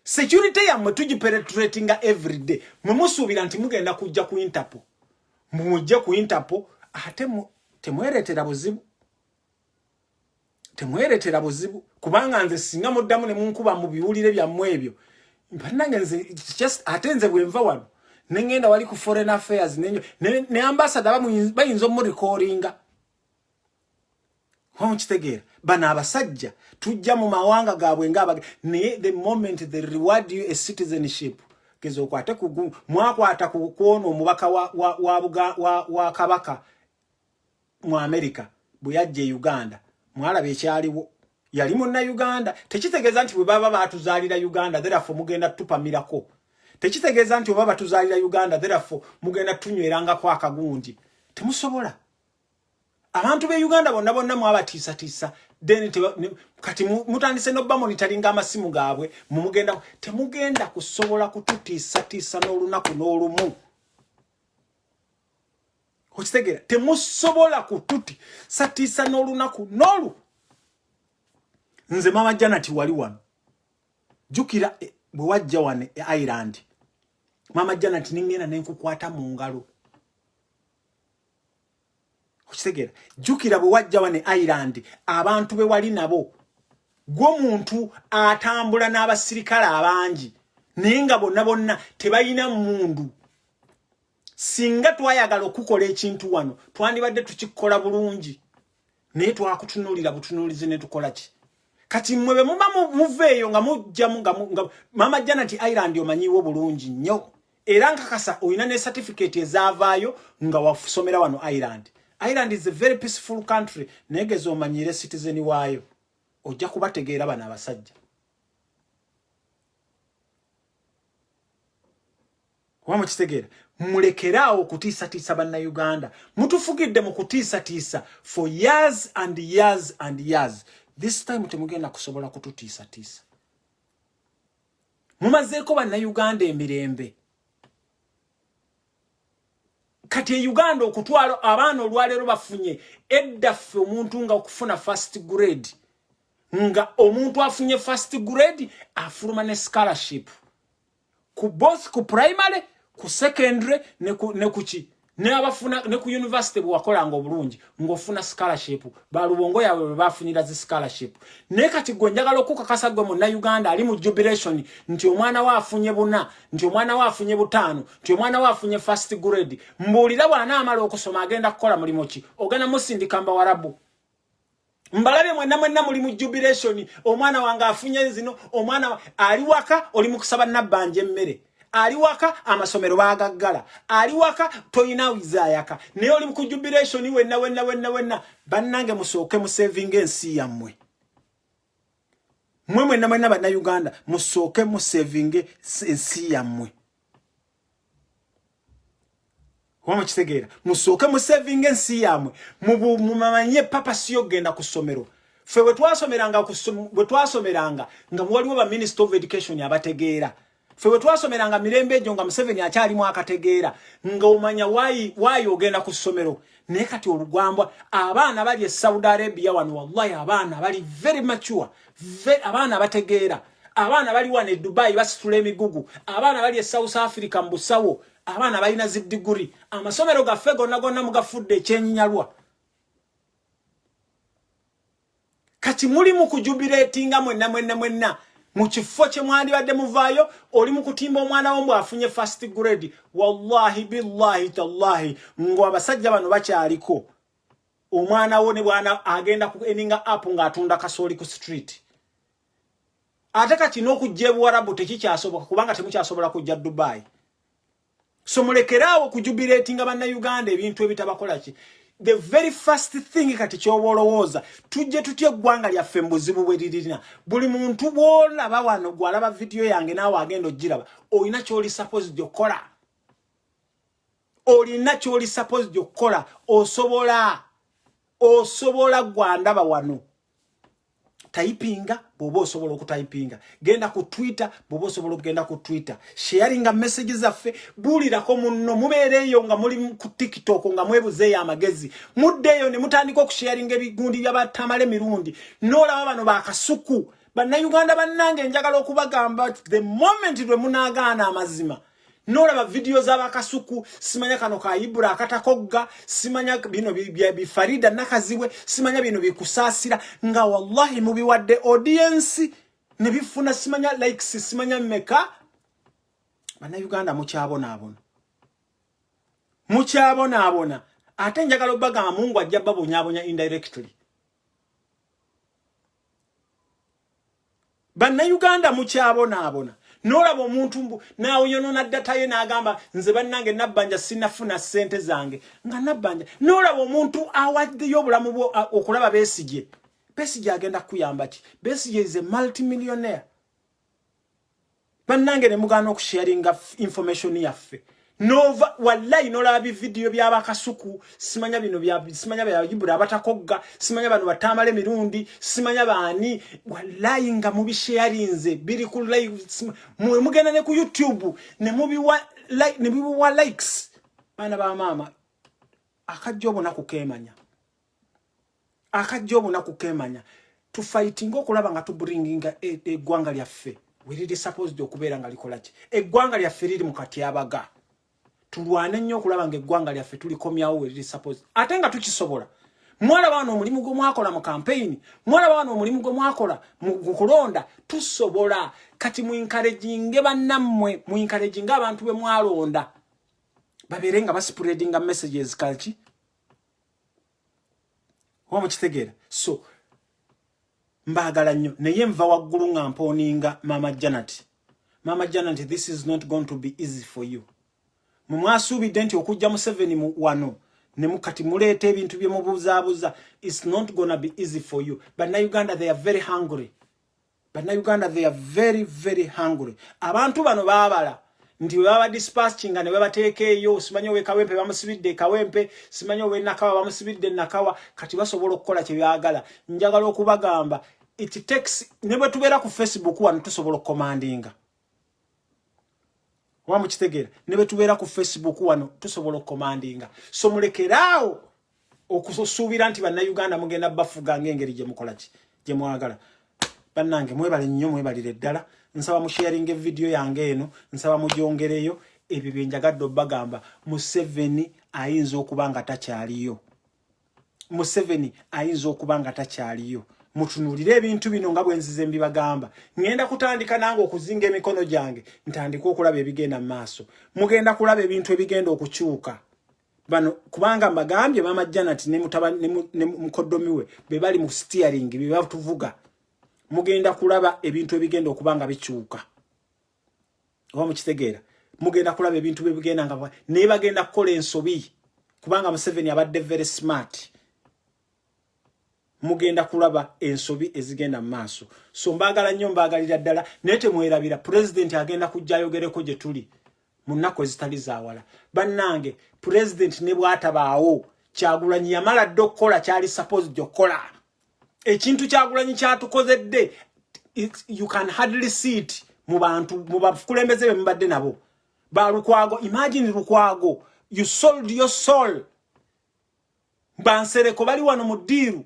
security yammwe tugipenetratinga every day mwe musuubira nti mugenda kujja ku Interpol mujje ku Interpol ate temweretera buzibu kubanga nze singa muddamu ne munkuba mu biwulire byammwe ebyo mpanange nze just ate nze bwe nva wano ne ngenda wali ku foreign affairs ne ambassador bayinza omurecallinga kitegeera bana abasajja tujja mu mawanga gaabwe ngaba naye the moment they reward you a citizenship gezo kwate ku mwakwata ku kuona omubaka wa kabaka mu America bwe yajje Uganda mwalabe ekyaliwo yali munna Uganda tekitegeeza nti bwe baba batuzaalira Uganda therefore mugenda tupamirako tekitegeeza nti bwe baba tuzaalira Uganda therefore mugenda tunyweranga kwa akagundi temusobola abantu be Uganda bonna mwabatiisa then kati mutandise no monitoringa amasimu gaabwe mumugenda temugenda kusobola kututiisa n'olunaku n'olumu okitegera temusobola kututiisa n'olunaku n'olu nze mama Janet wali wano jukira bwe wajja wane Ireland mama Janet ningena nenkukwata mu ngalo okitegera jukira bwe wajja wane Ireland abantu be wali nabo gwo muntu atambula n'abasirikale abangi nenga bonna tebayina mundu singa twayagala okukola ekintu wano twandibadde tukikola bulungi naye twakutunulira butunulize ne tukola ki kati mmwe muba muveeyo nga mujja nga mama Janet Ireland omanyiwo bulungi nnyo era nkakasa oyina ne certificate ezaavaayo nga wasomera wano Ireland. Ireland is a very peaceful country negeze omanyire citizen waayo ojja kubategeera bana abasajja wamo kitegeera mulekeraawo kutiisa banna Uganda mutufugidde mu kutiisa for years and years and years. This time temugenda kusobola kututiisa mumazeeko banna Uganda emirembe kati Uganda okutwala abaana olwaleero bafunye eddaffe omuntu nga okufuna first grade nga omuntu afunye first grade afuluma ne scholarship ku both ku primary ku secondary ne kuki ne abafuna ne ku university bwakolanga obulungi ngofuna scholarship balubongo yawe bafunira zi scholarship ne kati gonjagala okukakasa gwe munna Uganda ali mu jubilation nti omwana wa afunye buna nti omwana wa afunye butano nti omwana wa afunye first grade mbulira bwana amala okusoma agenda kukola mulimo ki ogana musindika mba warabu mbalabe mwenna muli mu jubilation omwana wanga afunye zino omwana ali waka oli mu kusaba nabbanje mmere ali waka amasomero bagaggala ali waka toyina wizayaka naye oli mu jubilation wenna bannange musooke mu saving ensi yammwe mwenna banna Uganda musooke mu saving ensi yammwe wamo kitegeera musooke mu saving ensi yammwe mumamanye papa siyo genda ku ssomero ffe bwe twasomeranga nga waliwo ba Minister of Education abategeera ffe bwe twasomeranga mirembe egyo nga Museveni akyalimu akategeera nga omanya wayi ogenda ku ssomero naye kati olugwambwa abaana bali e Saudi Arabia wano wallahi abaana bali very mature abaana bategeera abaana bali wano e Dubai basitula emigugu abaana bali e South Africa mu busawo abaana balina zi degree amasomero gaffe gonna mugafudde ekyenyinyalwa kati muli mu kujubileetinga mwenna mu kifo kye mwandibadde muvaayo oli mu kutimba omwana wo afunye first grade wallahi billahi tallahi ngo abasajja bano bakyaliko omwana wo ne bwana agenda ku eninga up nga atunda kasooli ku street ate kati n'okujja ebuwarabu tekikyasoboka kubanga temukyasobola kujja Dubai so mulekeraawo kujubileetinga banna Uganda ebintu ebitabakola ki the very first thing kati kyobolowooza tujje tutye eggwanga lyaffe mbuzibu bwe lirina buli muntu bwolaba wano gwalaba video yange naawe agenda ogiraba olina kyoli supposed okola osobola gwandaba wano typinga bobo osobola okutayipinga genda ku Twitter bobo osobola okugenda ku Twitter sharinga messages zaffe bulirako munno mubeereyo nga muli ku TikTok nga mwebuzeeyo amagezi muddeyo ne mutandika okusharinga ebigundi by'abatamale mirundi n'olaba bano bakasuku banna Uganda bannange njagala okubagamba the moment lwe munaagaana amazima n'olaba video z'abakasuku simanya kano ka Ibura akatakogga simanya bino bifarida nakaziwe simanya bino bikusaasira nga wallahi mubiwadde audience ne bifuna simanya likes simanya meka banna Uganda mukyabona ate njagala obagamba Mungu ajja babonyabonya indirectly banna Uganda mukyabona Nolaba omuntu naawe yonona data ye n'agamba nze bannange Nabbanja sinafuna ssente zange nga Nabbanja nolaba omuntu awaddeyo obulamu bwo okulaba Besigye agenda kuyamba ki Besigye is a multimillionaire bannange ne mugana okusharinga information yaffe Nova wallahi nolaba video by'abakasuku simanya bino simanya byayibura abatakogga simanya bano batamale mirundi simanya bani wallahi nga mubisharinze biri ku live mugenda ne ku YouTube ne mubiwa like ne mubiwa likes bana ba mama akajjobo nakukemanya to fighting okulaba nga to bringinga eggwanga lyaffe we really supposed okubeera nga likola ki eggwanga lyaffe liri mukati abaga tulwane nnyo okulaba nga eggwanga lyaffe tulikomyawo we really supposed ate nga tukisobola mwala bano omulimu gwe mwakola mu campaign mwala bano omulimu gwe mwakola mu kulonda tusobola kati mu encouraging bannammwe mu encouraging abantu be mwalonda babere nga baspreading messages kalki Kitegeera so mbagala nnyo naye nva waggulu nga mponinga Mama Janet, this is not going to be easy for you. Mumwasuubidde nti okujja Museveni mu wano ne mukati muleeta ebintu bye mubuzaabuza. It's not gonna be easy for you. But now Uganda they are very hungry. Very hungry. Abantu bano baabala nti baba dispatching ne babateekeeyo simanyo we Kawempe bamusibidde Kawempe simanyo we Nakawa bamusibidde Nakawa kati basobola okukola kye byagala. Njagala okubagamba it takes ne bwe tubeera ku Facebook wano tusobola commandinga. Kitegeera ne bwe tubeera ku Facebook wano tusobola commandinga. So mulekeraawo okusuubira nti bannayuganda mugenda bafuga ng'engeri gye mukola ki gye mwagala. Bannange mwebale nnyo mwebalire ddala. Nsaba mu sharing video yange eno nsaba mujongereyo ebyo byenjagadde obbagamba Museveni ayinza okubanga takyaliyo. Mutunulire ebintu bino nga bwenzize mbibagamba. Ngenda kutandika nange okuzinga emikono gyange ntandika okulaba ebigenda maaso. Mugenda kulaba ebintu ebigenda okukyuka. Bano kubanga mbagambye Mama Janet ne mukoddomiwe be bali mu steering be batuvuga. Mugenda kulaba ebintu ebigenda okubanga bikyuka. Kitegeera mugenda kulaba ebintu bibigenda nga ne bagenda kukola ensobi kubanga Museveni abadde very smart. Mugenda kulaba ensobi ezigenda maaso. So mbagala nnyo mbagalira ddala nete mwerabira president agenda kujja ayogereko gye tuli mu nnaku ezitali zaawala. Bannange president ne bwatabaawo Kyagulanyi yamala dde okukola kyali supposed okukola. Ekintu Kyagulanyi kyatukozedde you can hardly see it mu bantu mu bakulembeze be mbadde nabo. Lukwago imagine Lukwago you sold your soul. Bansereko bali wano mu ddiiru.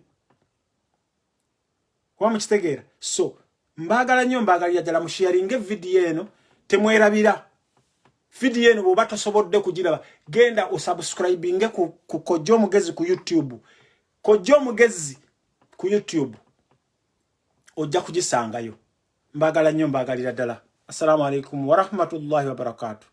Kitegeera so mbagala nnyo mbagalira ddala mu sharing video eno temwerabira video eno bw'oba tosobodde kugiraba genda osubscribinge ku Kojja Omugezi ku YouTube. Kojja Omugezi ku YouTube ojja kugisangayo. Mbagala nnyo mbagalira ddala. Assalamu alaikum wa rahmatullahi wa barakatuh.